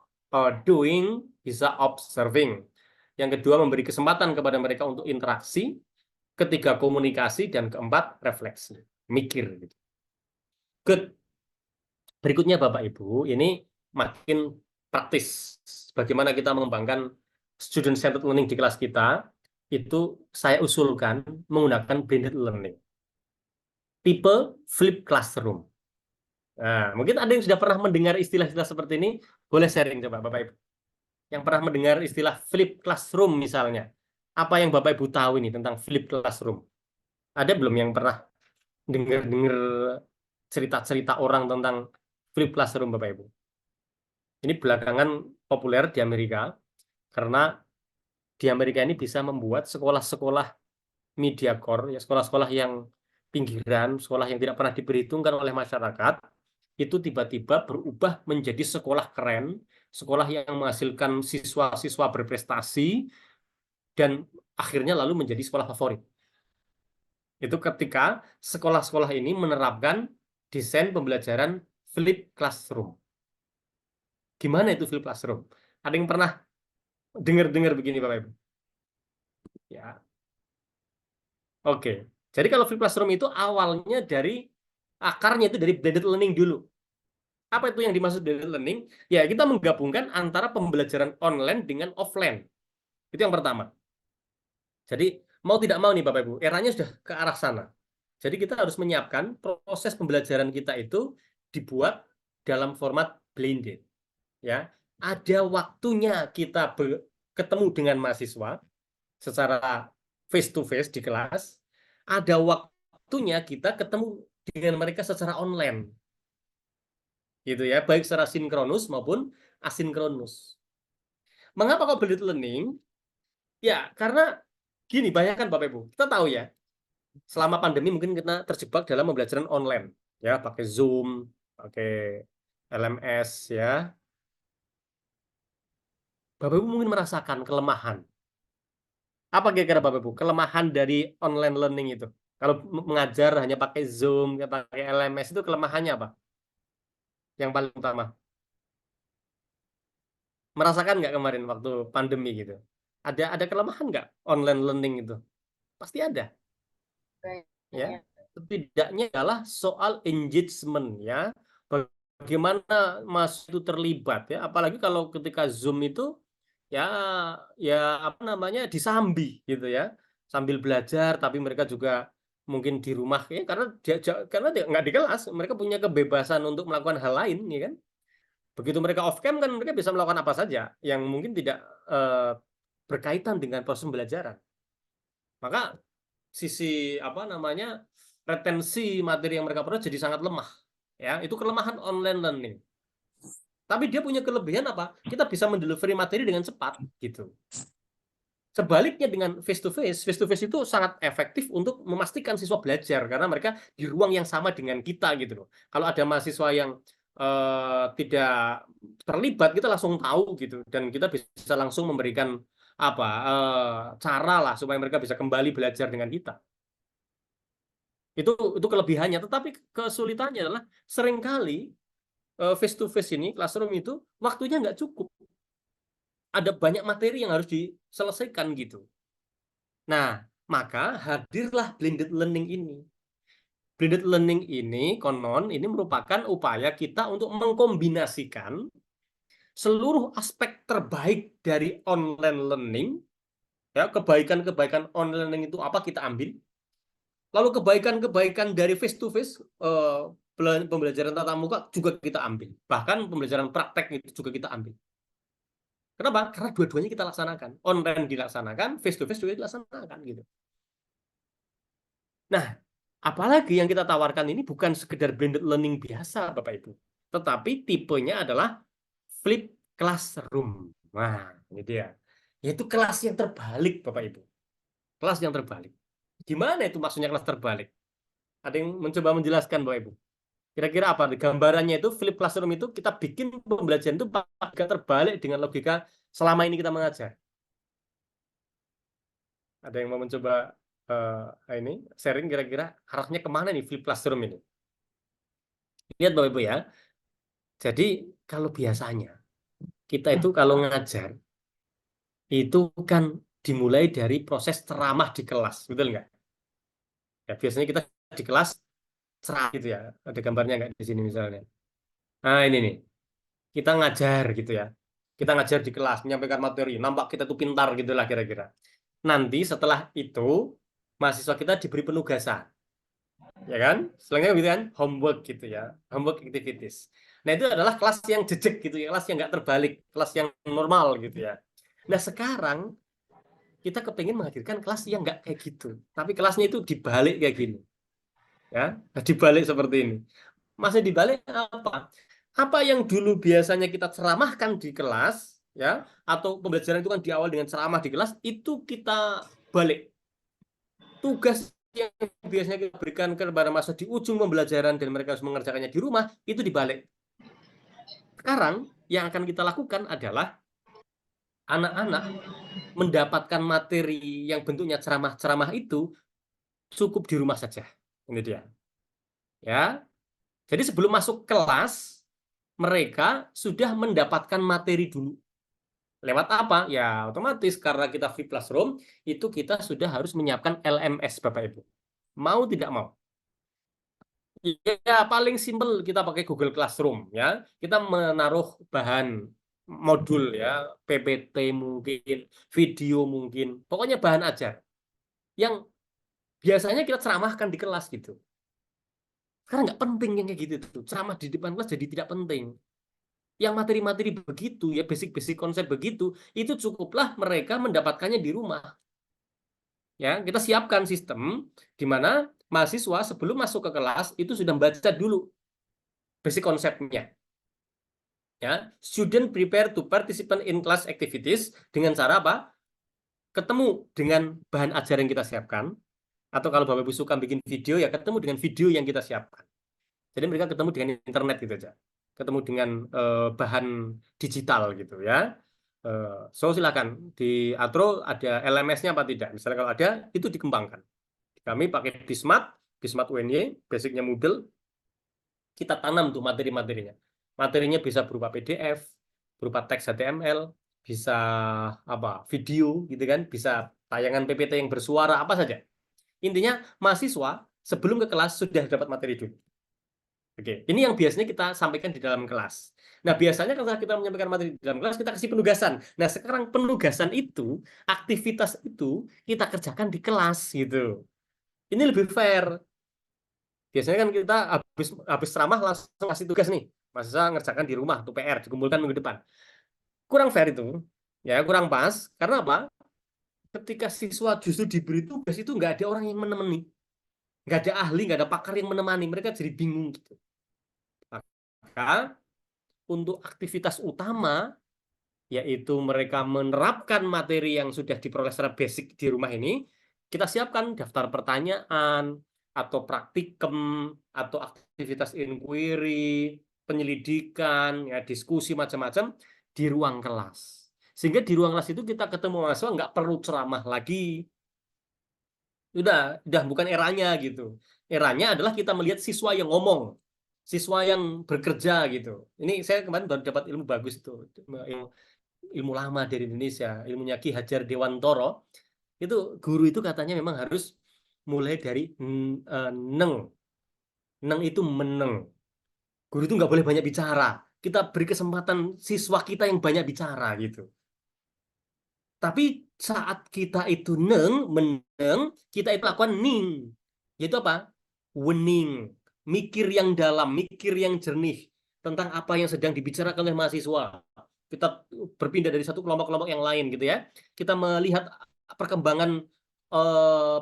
doing, bisa observing. Yang kedua memberi kesempatan kepada mereka untuk interaksi. Ketiga komunikasi dan keempat refleksi, mikir. Gitu. Good. Berikutnya Bapak Ibu, ini makin praktis. Bagaimana kita mengembangkan student centered learning di kelas kita, itu saya usulkan menggunakan blended learning. Tipe flip classroom. Nah, mungkin ada yang sudah pernah mendengar istilah-istilah seperti ini, boleh sharing coba Bapak Ibu. Yang pernah mendengar istilah flip classroom misalnya. Apa yang Bapak Ibu tahu ini tentang flip classroom? Ada belum yang pernah dengar cerita-cerita orang tentang flip classroom Bapak Ibu? Ini belakangan populer di Amerika karena di Amerika ini bisa membuat sekolah-sekolah media core, ya sekolah-sekolah yang pinggiran, sekolah yang tidak pernah diperhitungkan oleh masyarakat, itu tiba-tiba berubah menjadi sekolah keren, sekolah yang menghasilkan siswa-siswa berprestasi, dan akhirnya lalu menjadi sekolah favorit. Itu ketika sekolah-sekolah ini menerapkan desain pembelajaran flip classroom. Gimana itu flip classroom? Ada yang pernah dengar-dengar begini Bapak Ibu? Ya. Oke. Jadi kalau flip classroom itu awalnya dari akarnya itu dari blended learning dulu. Apa itu yang dimaksud blended learning? Ya, kita menggabungkan antara pembelajaran online dengan offline. Itu yang pertama. Jadi mau tidak mau nih Bapak Ibu, eranya sudah ke arah sana. Jadi kita harus menyiapkan proses pembelajaran kita itu dibuat dalam format blended. Ya, ada waktunya kita ketemu dengan mahasiswa secara face to face di kelas, ada waktunya kita ketemu dengan mereka secara online. Gitu ya, baik secara sinkronus maupun asinkronus. Mengapa kok blended learning? Ya, karena gini, bayangkan Bapak Ibu, kita tahu ya, selama pandemi mungkin kita terjebak dalam pembelajaran online, ya, pakai Zoom, pakai LMS, ya. Bapak Ibu mungkin merasakan kelemahan. Apa kira-kira Bapak Ibu kelemahan dari online learning itu? Kalau mengajar hanya pakai Zoom, pakai LMS itu kelemahannya apa? Yang paling utama. Merasakan nggak kemarin waktu pandemi gitu? Ada kelemahan nggak online learning itu? Pasti ada. Ya, setidaknya adalah soal engagement ya. Bagaimana Mas itu terlibat ya, apalagi kalau ketika Zoom itu ya apa namanya disambi gitu ya, sambil belajar tapi mereka juga mungkin di rumah ya karena dia nggak di kelas, mereka punya kebebasan untuk melakukan hal lain ya kan. Begitu mereka off cam kan mereka bisa melakukan apa saja yang mungkin tidak berkaitan dengan proses pembelajaran. Maka sisi apa namanya retensi materi yang mereka peroleh jadi sangat lemah ya, itu kelemahan online learning. Tapi dia punya kelebihan apa? Kita bisa mendelivery materi dengan cepat gitu. Sebaliknya dengan face to face itu sangat efektif untuk memastikan siswa belajar karena mereka di ruang yang sama dengan kita gitu loh. Kalau ada mahasiswa yang tidak terlibat, kita langsung tahu gitu dan kita bisa langsung memberikan apa cara lah supaya mereka bisa kembali belajar dengan kita. Itu kelebihannya, tetapi kesulitannya adalah seringkali face to face ini, classroom itu waktunya nggak cukup. Ada banyak materi yang harus diselesaikan gitu. Nah, maka hadirlah blended learning ini. Blended learning ini konon ini merupakan upaya kita untuk mengkombinasikan seluruh aspek terbaik dari online learning. Ya, kebaikan-kebaikan online learning itu apa kita ambil. Lalu kebaikan-kebaikan dari face to face pembelajaran tatap muka juga kita ambil. Bahkan pembelajaran praktek itu juga kita ambil. Kenapa? Karena dua-duanya kita laksanakan. Online dilaksanakan, face to face juga dilaksanakan gitu. Nah, apalagi yang kita tawarkan ini bukan sekedar blended learning biasa, Bapak Ibu. Tetapi tipenya adalah flip classroom. Nah, ini dia. Yaitu kelas yang terbalik, Bapak Ibu. Kelas yang terbalik. Gimana itu maksudnya kelas terbalik? Ada yang mencoba menjelaskan, Bapak Ibu? Kira-kira apa? Gambarannya itu flip classroom itu kita bikin pembelajaran itu agak terbalik dengan logika selama ini kita mengajar. Ada yang mau mencoba ini sharing kira-kira arahnya kemana nih flip classroom ini? Lihat Bapak Ibu ya. Jadi kalau biasanya kita itu kalau ngajar itu kan dimulai dari proses ceramah di kelas, betul nggak? Ya, biasanya kita di kelas cerah gitu ya. Ada gambarnya nggak di sini misalnya? Nah ini nih, kita ngajar gitu ya. Kita ngajar di kelas, menyampaikan materi. Nampak kita tuh pintar gitulah kira-kira. Nanti setelah itu, mahasiswa kita diberi penugasan. Ya kan? Selanjutnya gitu kan, homework gitu ya. Homework activities. Nah itu adalah kelas yang jejek gitu ya. Kelas yang nggak terbalik. Kelas yang normal gitu ya. Nah sekarang, kita kepengen menghadirkan kelas yang nggak kayak gitu. Tapi kelasnya itu dibalik kayak gini. Ya, dibalik seperti ini. Masih dibalik apa? Apa yang dulu biasanya kita ceramahkan di kelas, ya, atau pembelajaran itu kan di awal dengan ceramah di kelas, itu kita balik. Tugas yang biasanya kita berikan kepada mahasiswa di ujung pembelajaran dan mereka harus mengerjakannya di rumah, itu dibalik. Sekarang yang akan kita lakukan adalah anak-anak mendapatkan materi yang bentuknya ceramah-ceramah itu cukup di rumah saja. Ini dia. Ya. Jadi sebelum masuk kelas, mereka sudah mendapatkan materi dulu. Lewat apa? Ya otomatis karena kita flip classroom, itu kita sudah harus menyiapkan LMS, Bapak Ibu. Mau tidak mau. Ya paling simpel kita pakai Google Classroom ya. Kita menaruh bahan modul ya, PPT mungkin, video mungkin, pokoknya bahan ajar. Yang biasanya kita ceramahkan di kelas gitu. Sekarang nggak penting yang kayak gitu tuh. Ceramah di depan kelas jadi tidak penting. Yang materi-materi begitu, ya basic-basic konsep begitu, itu cukuplah mereka mendapatkannya di rumah. Ya, kita siapkan sistem di mana mahasiswa sebelum masuk ke kelas itu sudah membaca dulu basic konsepnya. Ya, student prepare to participate in class activities dengan cara apa? Ketemu dengan bahan ajar yang kita siapkan, atau kalau Bapak Ibu suka bikin video, ya ketemu dengan video yang kita siapkan. Jadi mereka ketemu dengan internet gitu aja, ketemu dengan bahan digital gitu ya. So silakan di Atro ada LMS-nya apa tidak. Misalnya kalau ada, itu dikembangkan. Kami pakai Bismart UNY, basicnya Moodle. Kita tanam tuh materi-materinya. Materinya bisa berupa PDF, berupa teks HTML, bisa apa video gitu kan, bisa tayangan PPT yang bersuara apa saja. Intinya mahasiswa sebelum ke kelas sudah dapat materi dulu. Oke, ini yang biasanya kita sampaikan di dalam kelas. Nah, biasanya kalau kita menyampaikan materi di dalam kelas, kita kasih penugasan. Nah, sekarang penugasan itu, aktivitas itu, kita kerjakan di kelas, gitu. Ini lebih fair. Biasanya kan kita habis ceramah langsung kasih tugas nih. Mahasiswa ngerjakan di rumah, tuh PR, dikumpulkan minggu depan. Kurang fair itu. Ya, kurang pas. Karena apa? Ketika siswa justru diberi tugas itu nggak ada orang yang menemani. Nggak ada ahli, nggak ada pakar yang menemani. Mereka jadi bingung, gitu. Maka untuk aktivitas utama, yaitu mereka menerapkan materi yang sudah diperoleh secara basic di rumah ini, kita siapkan daftar pertanyaan, atau praktikum, atau aktivitas inquiry, penyelidikan, ya, diskusi macam-macam di ruang kelas. Sehingga di ruang kelas itu kita ketemu mahasiswa nggak perlu ceramah lagi. Udah bukan eranya gitu. Eranya adalah kita melihat siswa yang ngomong, siswa yang bekerja gitu. Ini saya kemarin baru dapat ilmu bagus itu, ilmu lama dari Indonesia, ilmunya Ki Hajar Dewantoro. Itu guru itu katanya memang harus mulai dari neng. Neng itu meneng. Guru itu nggak boleh banyak bicara. Kita beri kesempatan siswa kita yang banyak bicara gitu. Tapi saat kita itu meneng, kita itu lakukan ning. Yaitu apa? Wening. Mikir yang dalam, mikir yang jernih tentang apa yang sedang dibicarakan oleh mahasiswa. kita berpindah dari satu kelompok-kelompok yang lain gitu ya. Kita melihat perkembangan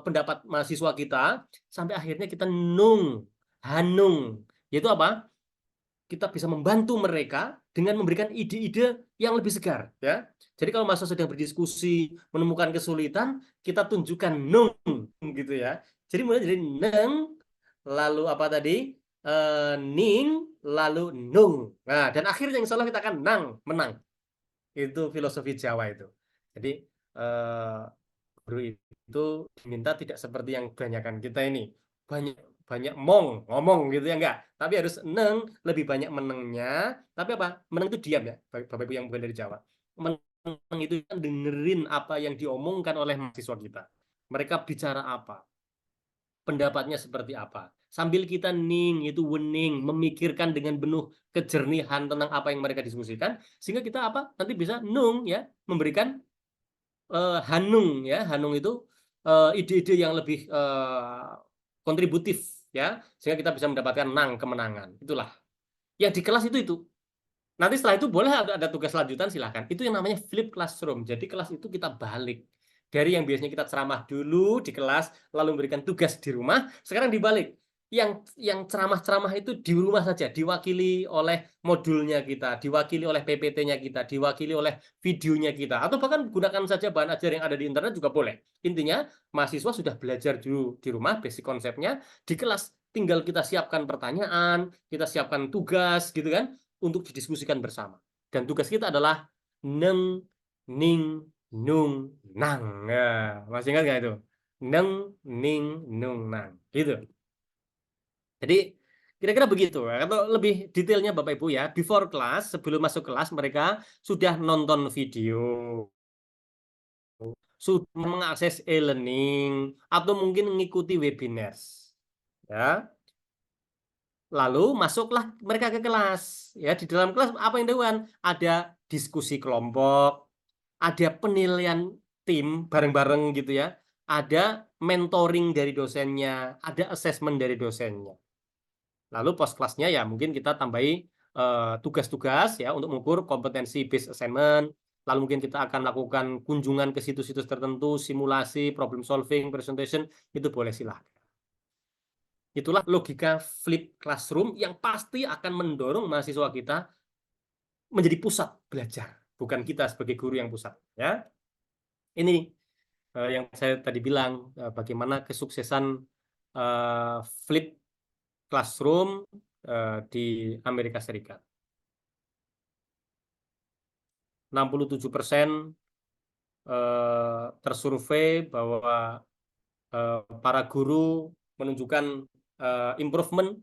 pendapat mahasiswa kita sampai akhirnya kita hanung, yaitu apa? Kita bisa membantu mereka dengan memberikan ide-ide yang lebih segar ya. Jadi kalau mahasiswa sedang berdiskusi menemukan kesulitan, kita tunjukkan nung gitu ya. Jadi mulai dari neng, lalu apa tadi? Ning, lalu nung. Nah, dan akhirnya insya Allah kita akan menang. Itu filosofi Jawa itu. Jadi guru itu diminta tidak seperti yang kebanyakan kita ini. Banyak ngomong gitu ya, enggak. Tapi harus neng, lebih banyak menengnya. Tapi apa? Meneng itu diam ya, Bapak Ibu yang bukan dari Jawa. Meneng itu kan dengerin apa yang diomongkan oleh mahasiswa kita. Mereka bicara apa? Pendapatnya seperti apa? Sambil kita itu wening, memikirkan dengan penuh kejernihan tentang apa yang mereka diskusikan, sehingga kita apa? Nanti bisa ya, memberikan hanung ya. Hanung itu ide-ide yang lebih kontributif ya, sehingga kita bisa mendapatkan kemenangan. Itulah yang di kelas itu. Nanti setelah itu boleh ada tugas lanjutan, silahkan. Itu yang namanya flip classroom. Jadi kelas itu kita balik dari yang biasanya kita ceramah dulu di kelas lalu memberikan tugas di rumah, sekarang dibalik. Yang ceramah-ceramah itu di rumah saja, diwakili oleh modulnya kita, diwakili oleh PPT-nya kita, diwakili oleh videonya kita, atau bahkan gunakan saja bahan ajar yang ada di internet juga boleh. Intinya mahasiswa sudah belajar dulu di rumah basic konsepnya, di kelas tinggal kita siapkan pertanyaan, kita siapkan tugas gitu kan, untuk didiskusikan bersama. Dan tugas kita adalah neng, ning, nung, nang. Ya, masih ingat nggak itu? Neng, ning, nung, nang. Gitu. Jadi kira-kira begitu. Atau lebih detailnya Bapak Ibu ya, before class, sebelum masuk kelas mereka sudah nonton video, sudah mengakses e-learning, atau mungkin mengikuti webinars. Ya. Lalu masuklah mereka ke kelas. Ya, di dalam kelas apa yang dilakukan? Ada diskusi kelompok, ada penilaian tim bareng-bareng gitu ya. Ada mentoring dari dosennya, ada assessment dari dosennya. Lalu post kelasnya ya mungkin kita tambahi tugas-tugas ya untuk mengukur kompetensi based assignment. Lalu mungkin kita akan lakukan kunjungan ke situs-situs tertentu, simulasi, problem solving, presentation, itu boleh silahkan. Itulah logika flip classroom yang pasti akan mendorong mahasiswa kita menjadi pusat belajar, bukan kita sebagai guru yang pusat. Ya, ini yang saya tadi bilang bagaimana kesuksesan flip classroom di Amerika Serikat. 67% tersurvei bahwa para guru menunjukkan improvement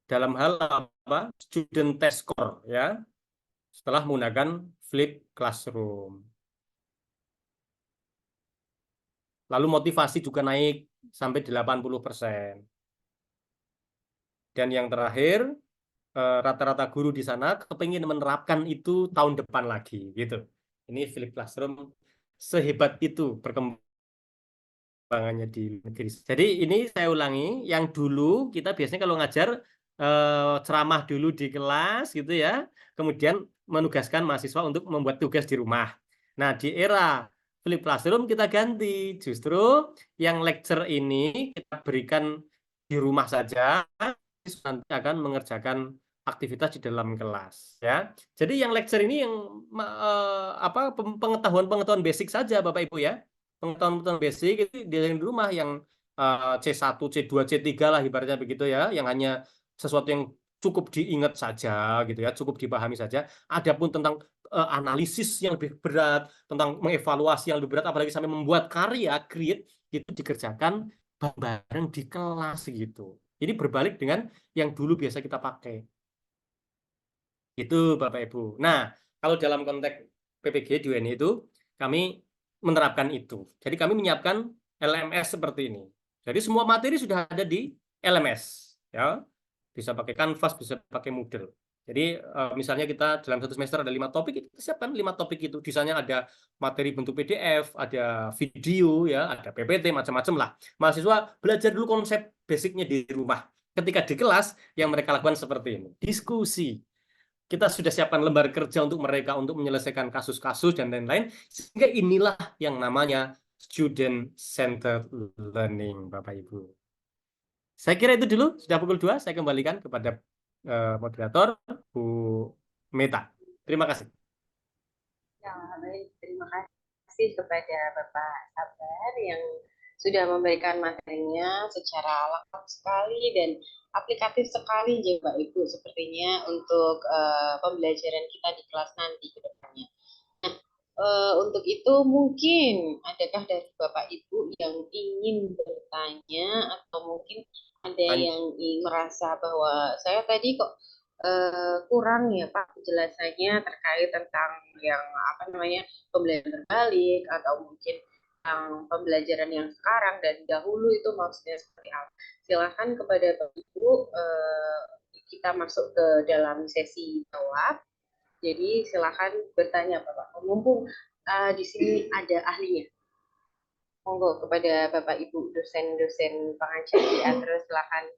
dalam hal apa? Student test score ya, setelah menggunakan flip classroom. Lalu motivasi juga naik sampai 80%. Dan yang terakhir, rata-rata guru di sana kepingin menerapkan itu tahun depan lagi gitu. Ini flip classroom sehebat itu perkembangannya di negeri. Jadi ini saya ulangi, yang dulu kita biasanya kalau ngajar ceramah dulu di kelas gitu ya, kemudian menugaskan mahasiswa untuk membuat tugas di rumah. Nah, di era flip classroom kita ganti, justru yang lecture ini kita berikan di rumah saja, nanti akan mengerjakan aktivitas di dalam kelas ya. Jadi yang lecture ini yang pengetahuan basic saja Bapak Ibu ya. Pengetahuan basic itu di rumah yang C1, C2, C3 lah ibaratnya begitu ya, yang hanya sesuatu yang cukup diingat saja gitu ya, cukup dipahami saja. Adapun tentang analisis yang lebih berat, tentang mengevaluasi yang lebih berat, apalagi sampai membuat karya, create, itu dikerjakan bareng di kelas gitu. Ini berbalik dengan yang dulu biasa kita pakai. Itu Bapak Ibu. Nah, kalau dalam konteks PPG di UNI itu, kami menerapkan itu. Jadi kami menyiapkan LMS seperti ini. Jadi semua materi sudah ada di LMS. Ya. Bisa pakai Canvas, bisa pakai Moodle. Jadi misalnya kita dalam satu semester ada 5 topik, kita siapkan 5 topik itu. Di sana ada materi bentuk PDF, ada video, ya, ada PPT, macam-macam lah. Mahasiswa belajar dulu konsep basicnya di rumah. Ketika di kelas, yang mereka lakukan seperti ini. Diskusi. kita sudah siapkan lembar kerja untuk mereka untuk menyelesaikan kasus-kasus dan lain-lain, sehingga inilah yang namanya student centered learning, Bapak Ibu. Saya kira itu dulu, sudah pukul 2, saya kembalikan kepada moderator Bu Meta. Terima kasih. Ya, baik. Terima kasih kepada Bapak Sabar yang sudah memberikan materinya secara lengkap sekali dan aplikatif sekali ya Bapak Ibu sepertinya untuk pembelajaran kita di kelas nanti ke depannya. Nah, untuk itu mungkin adakah dari Bapak Ibu yang ingin bertanya atau mungkin ada yang merasa bahwa saya tadi kok kurang ya Pak penjelasannya terkait tentang yang apa namanya pembelajaran terbalik atau mungkin yang pembelajaran yang sekarang dan dahulu itu maksudnya seperti apa. Silahkan kepada Bapak Ibu kita masuk ke dalam sesi jawab. Jadi silahkan bertanya Bapak. Mumpung di sini ada ahlinya. Monggo kepada Bapak Ibu dosen-dosen pengajar di Atro silahkan.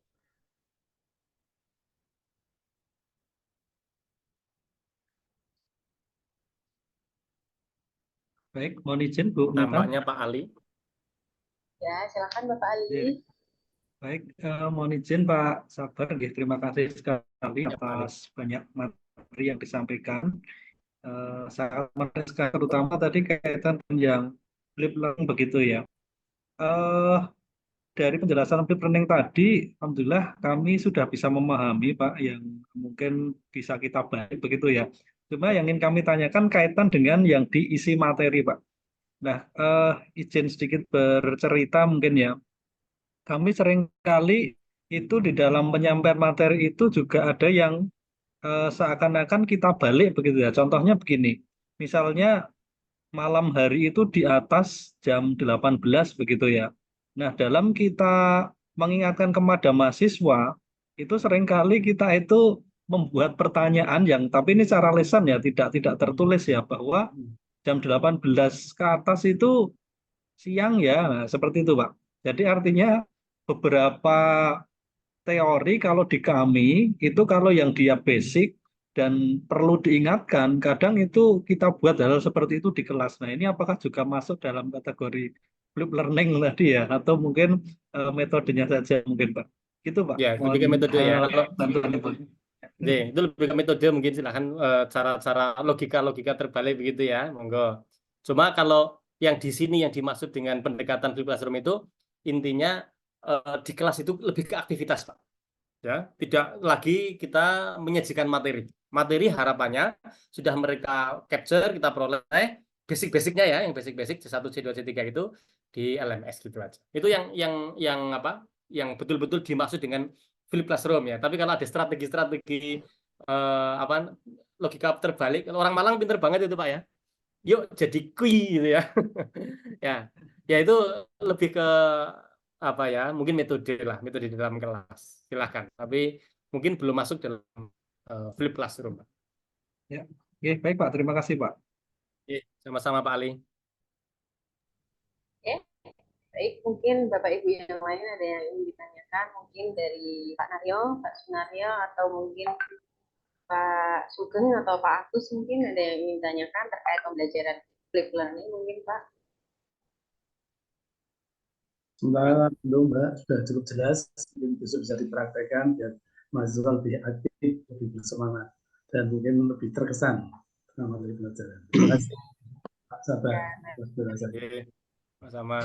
Baik, mohon izin Bu Meta. Tampaknya Pak Ali. Ya, silakan Bapak Ali. Ya. Baik, mohon izin Pak Sabar, terima kasih sekali atas banyak materi yang disampaikan. Sangat menarik sekali, terutama tadi kaitan dengan yang flip learning begitu ya. Dari penjelasan flip learning tadi, alhamdulillah kami sudah bisa memahami Pak yang mungkin bisa kita balik begitu ya. Cuma yang ingin kami tanyakan kaitan dengan yang diisi materi Pak. Nah, izin sedikit bercerita mungkin ya. Kami seringkali itu di dalam penyampaian materi itu juga ada yang seakan-akan kita balik begitu ya. Contohnya begini, misalnya malam hari itu di atas jam 18 begitu ya. Nah, dalam kita mengingatkan kepada mahasiswa, itu seringkali kita itu membuat pertanyaan yang, tapi ini secara lisan ya, tidak tertulis ya, bahwa jam 18 ke atas itu siang ya, nah, seperti itu Pak. Jadi artinya beberapa teori kalau di kami itu kalau yang dia basic dan perlu diingatkan, kadang itu kita buat hal seperti itu di kelas. Nah, ini apakah juga masuk dalam kategori flip learning tadi ya, atau mungkin metodenya saja mungkin Pak? Gitu Pak. Ya, lebih ke metode ya. Kalau bantuan itu. itu lebih ke metode mungkin silahkan cara-cara logika terbalik begitu ya, monggo. Cuma kalau yang di sini yang dimaksud dengan pendekatan flip classroom itu intinya di kelas itu lebih ke aktivitas Pak. Ya, tidak lagi kita menyajikan materi. Materi harapannya sudah mereka capture, kita peroleh basic-basicnya ya, yang basic-basic C1, C2, C3 itu di LMS gitu aja. Itu yang apa? Yang betul-betul dimaksud dengan flip classroom ya. Tapi kalau ada strategi-strategi apa logika terbalik, orang Malang pinter banget itu Pak ya. Yuk jadi kui gitu ya. ya itu lebih ke apa ya? Mungkin metode di dalam kelas. Silahkan. Tapi mungkin belum masuk dalam flip classroom. Pak. Ya, oke, baik Pak. Terima kasih Pak. Sama-sama Pak Ali. Baik, mungkin Bapak Ibu yang lain ada yang ingin ditanyakan, mungkin dari Pak Naryo, Pak Sunaryo, atau mungkin Pak Sugeng atau Pak Agus mungkin ada yang ingin ditanyakan terkait pembelajaran flip learning mungkin Pak. Sementara belum Mbak, sudah cukup jelas, mungkin besok bisa dipraktekkan biar mahasiswa lebih aktif, lebih bersemangat, dan mungkin lebih terkesan dengan materi pelajaran. Terima kasih Pak Sabar. Sama.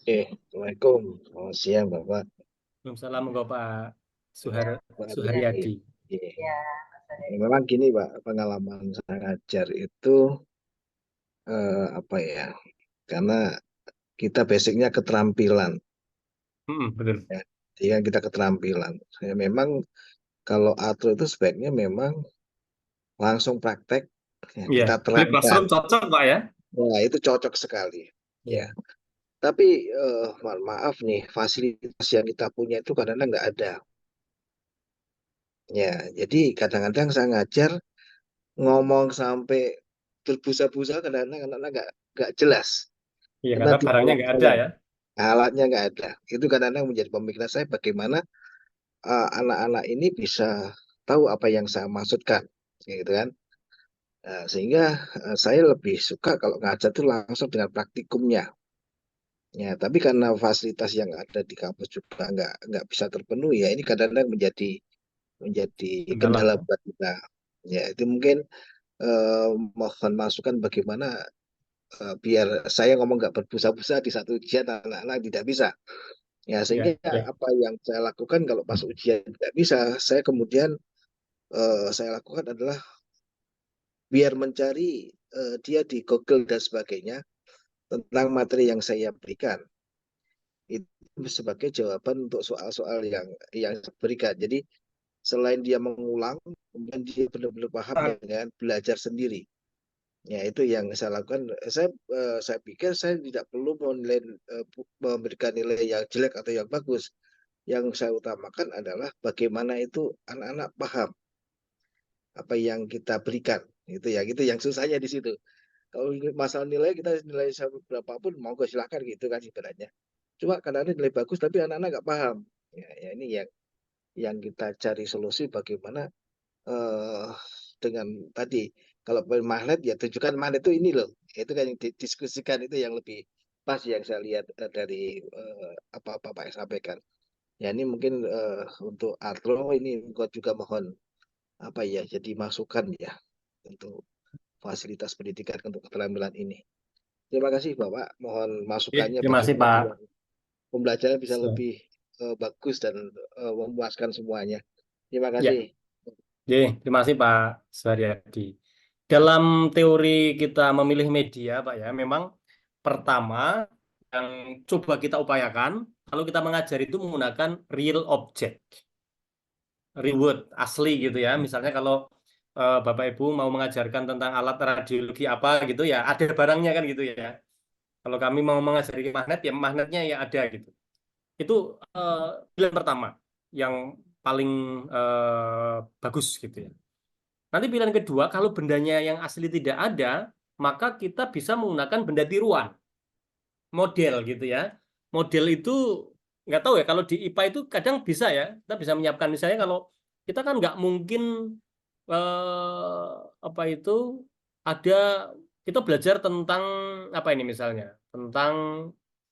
Assalamualaikum. Selamat siang Bapak. Waalaikumsalam Pak Suharyadi. Ya, Memang gini Pak, pengalaman saya ngajar itu apa ya? Karena kita basicnya keterampilan. Betul. Ya, jadi kita keterampilan. Saya memang kalau atro itu sebaiknya memang langsung praktek. Ya, kita terapkan. Cocok Pak ya? Nah, itu cocok sekali. Ya. Tapi mohon maaf nih, fasilitas yang kita punya itu kadang-kadang nggak ada. Ya, jadi kadang-kadang saya ngajar ngomong sampai berbusa-busa, kadang-kadang anak-anak nggak jelas. Iya, karena barangnya nggak ada ya. Alatnya nggak ada. Itu kadang-kadang menjadi pemikiran saya bagaimana anak-anak ini bisa tahu apa yang saya maksudkan, gitu kan. Sehingga saya lebih suka kalau ngajar itu langsung dengan praktikumnya. Ya, tapi karena fasilitas yang ada di kampus juga nggak bisa terpenuhi ya, ini kadang-kadang menjadi kendala buat kita. Ya, itu mungkin mohon masukan bagaimana biar saya ngomong nggak berbusa-busa di satu ujian anak-anak tidak bisa. Ya, sehingga apa yang saya lakukan kalau pas ujian tidak bisa, saya kemudian saya lakukan adalah biar mencari dia di Google dan sebagainya tentang materi yang saya berikan. Itu sebagai jawaban untuk soal-soal yang saya berikan. Jadi selain dia mengulang, kemudian dia benar-benar paham dengan belajar sendiri. Ya, itu yang saya lakukan. Saya pikir saya tidak perlu memberikan nilai yang jelek atau yang bagus. Yang saya utamakan adalah bagaimana itu anak-anak paham apa yang kita berikan. Itu yang susahnya di situ. Kalau masalah nilai, kita nilai berapapun monggo silakan gitu kan sebenarnya. Cuma kadang-kadang nilai bagus tapi anak-anak nggak paham. Ya, ini yang kita cari solusi bagaimana dengan tadi kalau magnet ya tunjukkan magnet itu ini loh. Itu kan yang didiskusikan, itu yang lebih pas yang saya lihat dari apa-apa Pak yang sampaikan. Ya, ini mungkin untuk Arlo ini juga mohon apa ya jadi masukan ya untuk fasilitas pendidikan untuk keterampilan ini. Terima kasih Bapak, mohon masukannya terima kasih Pak. Pembelajaran bisa lebih bagus dan memuaskan semuanya. Terima kasih. Terima kasih Pak Suharyadi. Dalam teori kita memilih media Pak ya, memang pertama yang coba kita upayakan kalau kita mengajar itu menggunakan real object, real word, asli gitu ya. Misalnya kalau Bapak Ibu mau mengajarkan tentang alat radiologi apa gitu ya, ada barangnya kan gitu ya. Kalau kami mau mengajari magnet ya magnetnya ya ada gitu. Itu pilihan pertama yang paling bagus gitu ya. Nanti pilihan kedua, kalau bendanya yang asli tidak ada, maka kita bisa menggunakan benda tiruan, model gitu ya. Model itu nggak tahu ya, kalau di IPA itu kadang bisa ya, kita bisa menyiapkan misalnya kalau kita kan nggak mungkin apa itu ada kita belajar tentang apa ini misalnya tentang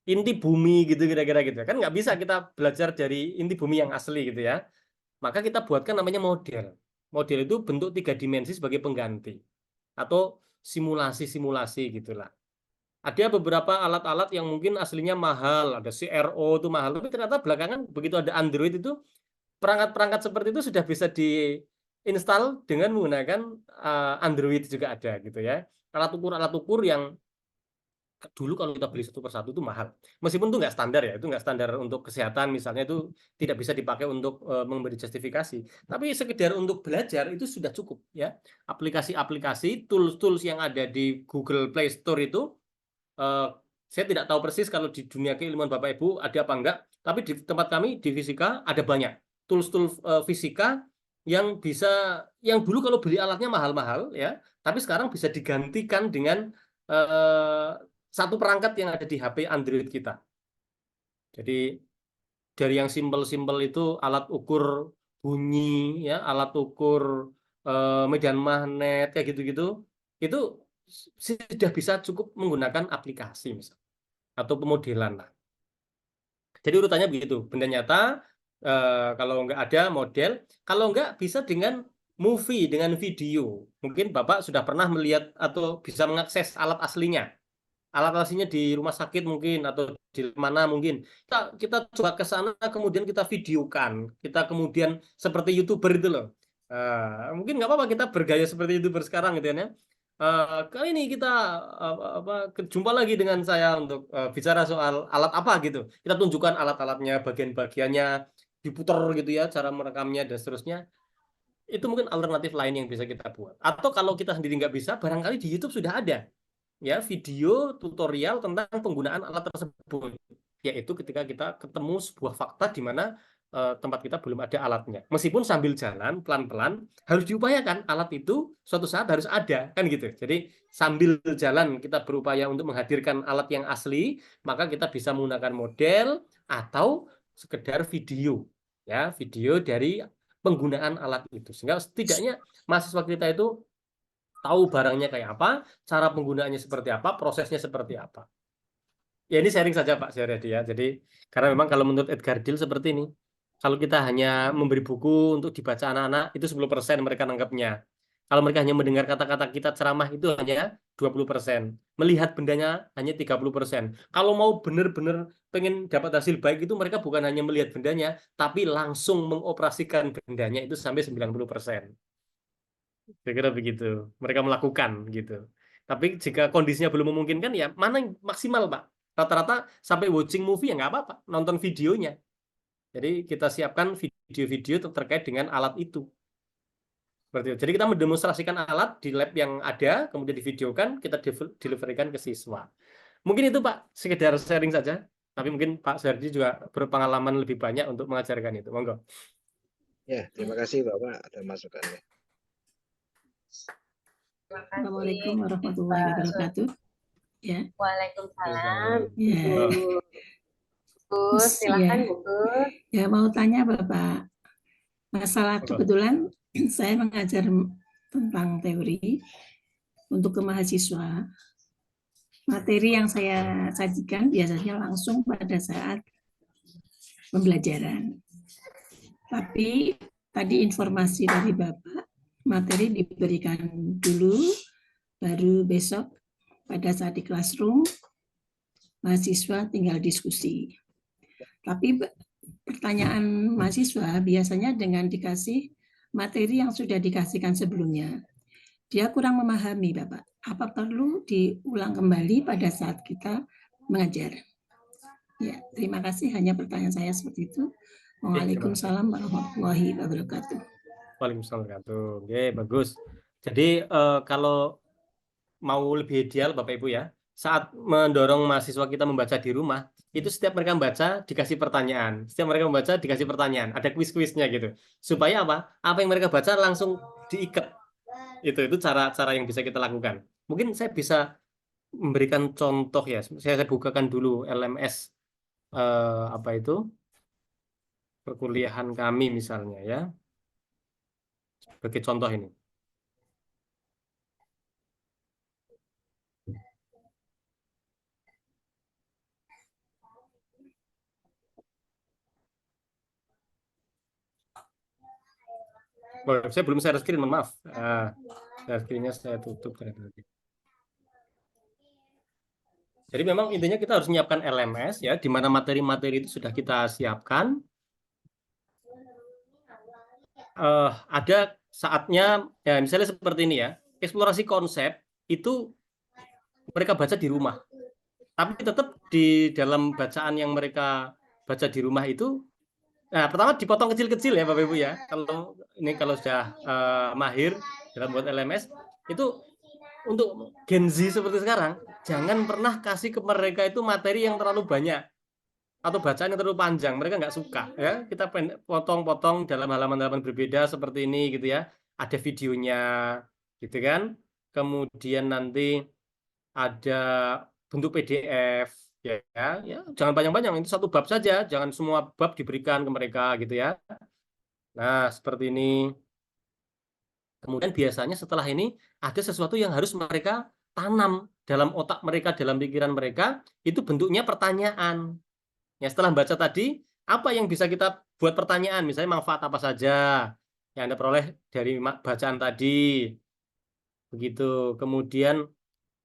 inti bumi gitu kira-kira gitu kan nggak bisa kita belajar dari inti bumi yang asli gitu ya, maka kita buatkan namanya model. Model itu bentuk 3 dimensi sebagai pengganti atau simulasi-simulasi gitulah. Ada beberapa alat-alat yang mungkin aslinya mahal, ada CRO itu mahal, tapi ternyata belakangan begitu ada Android itu perangkat-perangkat seperti itu sudah bisa diinstal dengan menggunakan Android juga ada gitu ya. Alat ukur yang dulu kalau kita beli satu persatu itu mahal. Meskipun itu nggak standar ya, itu nggak standar untuk kesehatan misalnya, itu tidak bisa dipakai untuk memberi justifikasi. Tapi sekedar untuk belajar itu sudah cukup ya. Aplikasi-aplikasi, tools-tools yang ada di Google Play Store itu, saya tidak tahu persis kalau di dunia keilmuan Bapak Ibu ada apa enggak, tapi di tempat kami di fisika ada banyak tools-tools fisika yang bisa, yang dulu kalau beli alatnya mahal-mahal ya, tapi sekarang bisa digantikan dengan satu perangkat yang ada di HP Android kita. Jadi dari yang simpel-simpel itu alat ukur bunyi ya, alat ukur medan magnet kayak gitu-gitu, itu sudah bisa cukup menggunakan aplikasi misalnya atau pemodelan lah. Jadi urutannya begitu, benda nyata kalau nggak ada model, kalau nggak bisa dengan movie, dengan video. Mungkin Bapak sudah pernah melihat atau bisa mengakses alat aslinya. Alat aslinya di rumah sakit mungkin atau di mana mungkin kita coba ke sana kemudian kita videokan, kita kemudian seperti YouTuber itu loh. Mungkin nggak apa-apa kita bergaya seperti YouTuber sekarang gitu ya. Kali ini kita jumpa lagi dengan saya untuk bicara soal alat apa gitu. Kita tunjukkan alat-alatnya, bagian-bagiannya, diputar gitu ya, cara merekamnya dan seterusnya. Itu mungkin alternatif lain yang bisa kita buat. Atau kalau kita sendiri nggak bisa, barangkali di YouTube sudah ada ya video tutorial tentang penggunaan alat tersebut, yaitu ketika kita ketemu sebuah fakta di mana tempat kita belum ada alatnya, meskipun sambil jalan pelan-pelan harus diupayakan alat itu suatu saat harus ada kan gitu. Jadi sambil jalan kita berupaya untuk menghadirkan alat yang asli, maka kita bisa menggunakan model atau sekedar video ya, video dari penggunaan alat itu. Sehingga setidaknya mahasiswa kita itu tahu barangnya kayak apa, cara penggunaannya seperti apa, prosesnya seperti apa. Ya ini sharing saja Pak Syariyadi ya. Jadi karena memang kalau menurut Edgar Dill seperti ini, kalau kita hanya memberi buku untuk dibaca anak-anak, itu 10% mereka nangkapnya. Kalau mereka hanya mendengar kata-kata kita ceramah itu hanya 20%. Melihat bendanya hanya 30%. Kalau mau benar-benar pengen dapat hasil baik itu mereka bukan hanya melihat bendanya, tapi langsung mengoperasikan bendanya itu sampai 90%. Kira-kira begitu. Mereka melakukan gitu. Tapi jika kondisinya belum memungkinkan ya mana yang maksimal Pak? Rata-rata sampai watching movie ya nggak apa-apa, nonton videonya. Jadi kita siapkan video-video terkait dengan alat itu. Seperti itu. Jadi kita mendemonstrasikan alat di lab yang ada, kemudian divideokan, kita deliverykan ke siswa. Mungkin itu Pak, sekedar sharing saja. Tapi mungkin Pak Syariyadi juga berpengalaman lebih banyak untuk mengajarkan itu. Monggo. Ya, terima kasih Bapak atas masukannya. Terima kasih. Assalamualaikum warahmatullahi wabarakatuh. Ya. Waalaikumsalam. Ya. Gus, silakan Gus. Ya mau tanya Bapak. Masalah kebetulan saya mengajar tentang teori untuk ke mahasiswa. Materi yang saya sajikan biasanya langsung pada saat pembelajaran. Tapi tadi informasi dari Bapak, materi diberikan dulu, baru besok pada saat di classroom, mahasiswa tinggal diskusi. Tapi pertanyaan mahasiswa biasanya dengan dikasih materi yang sudah dikasihkan sebelumnya. Dia kurang memahami, Bapak. Apa perlu diulang kembali pada saat kita mengajar? Ya, terima kasih. Hanya pertanyaan saya seperti itu. Waalaikumsalam warahmatullahi wabarakatuh. Waalaikumsalam warahmatullahi wabarakatuh. Oke, bagus. Jadi kalau mau lebih ideal Bapak Ibu ya, saat mendorong mahasiswa kita membaca di rumah, itu setiap mereka membaca dikasih pertanyaan. Setiap mereka membaca dikasih pertanyaan. Ada kuis-kuisnya gitu. Supaya apa? Apa yang mereka baca langsung diikat. Itu cara-cara yang bisa kita lakukan. Mungkin saya bisa memberikan contoh ya. Saya bukakan dulu LMS apa itu? Perkuliahan kami misalnya ya. Sebagai contoh ini. Saya belum share screen, mohon maaf. Share screen-nya saya tutup. Jadi memang intinya kita harus menyiapkan LMS ya, di mana materi-materi itu sudah kita siapkan. Ada saatnya, ya misalnya seperti ini ya, eksplorasi konsep itu mereka baca di rumah. Tapi tetap di dalam bacaan yang mereka baca di rumah itu, nah pertama dipotong kecil-kecil ya Bapak Ibu ya. Kalau sudah mahir dalam buat LMS, itu untuk Gen Z seperti sekarang, jangan pernah kasih ke mereka itu materi yang terlalu banyak atau bacaan yang terlalu panjang. Mereka nggak suka ya. Kita potong-potong dalam halaman-halaman berbeda seperti ini gitu ya. Ada videonya gitu kan. Kemudian nanti ada bentuk PDF ya. Jangan panjang-panjang, itu satu bab saja, jangan semua bab diberikan ke mereka gitu ya. Nah, seperti ini. Kemudian biasanya setelah ini ada sesuatu yang harus mereka tanam dalam otak mereka, dalam pikiran mereka, itu bentuknya pertanyaan. Ya, setelah baca tadi, apa yang bisa kita buat pertanyaan? Misalnya manfaat apa saja yang Anda peroleh dari bacaan tadi. Begitu. Kemudian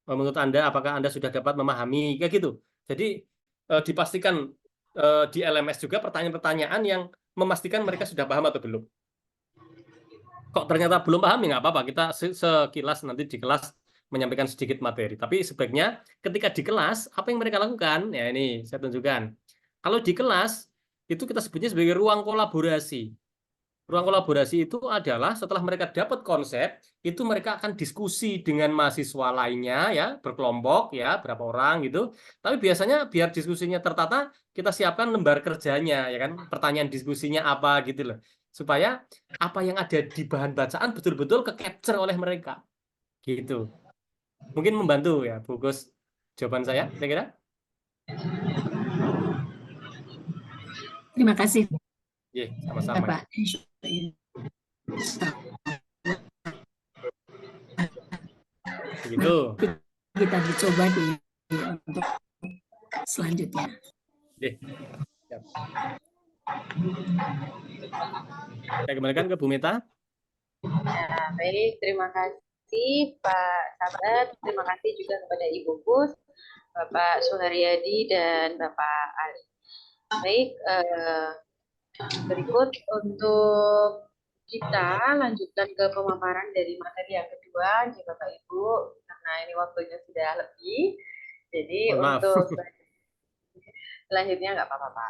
menurut Anda, apakah Anda sudah dapat memahami? Kayak gitu. Jadi dipastikan di LMS juga pertanyaan-pertanyaan yang memastikan mereka sudah paham atau belum. Kok ternyata belum paham, ya nggak apa-apa. Kita sekilas nanti di kelas menyampaikan sedikit materi. Tapi sebaiknya ketika di kelas, apa yang mereka lakukan? Ya ini saya tunjukkan. Kalau di kelas, itu kita sebutnya sebagai ruang kolaborasi. Ruang kolaborasi itu adalah setelah mereka dapat konsep, itu mereka akan diskusi dengan mahasiswa lainnya, ya berkelompok, ya berapa orang gitu. Tapi biasanya biar diskusinya tertata, kita siapkan lembar kerjanya, ya kan? Pertanyaan diskusinya apa gitu loh, supaya apa yang ada di bahan bacaan betul-betul ke-capture oleh mereka, gitu. Mungkin membantu ya, Bu Gus, jawaban saya, kira-kira. Terima kasih. Sama-sama. Bapak. Begitu. Kita dicoba untuk selanjutnya. Oke. Siap. Saya kembalikan ke Bu Meta. Ya, baik, terima kasih Pak Sabar, terima kasih juga kepada Ibu Pus, Bapak Suharyadi, dan Bapak Ali. Baik, berikut untuk kita lanjutkan ke pemaparan dari materi yang kedua, ya Bapak Ibu, karena ini waktunya sudah lebih. Jadi Mohon maaf. untuk selanjutnya nggak apa-apa Pak.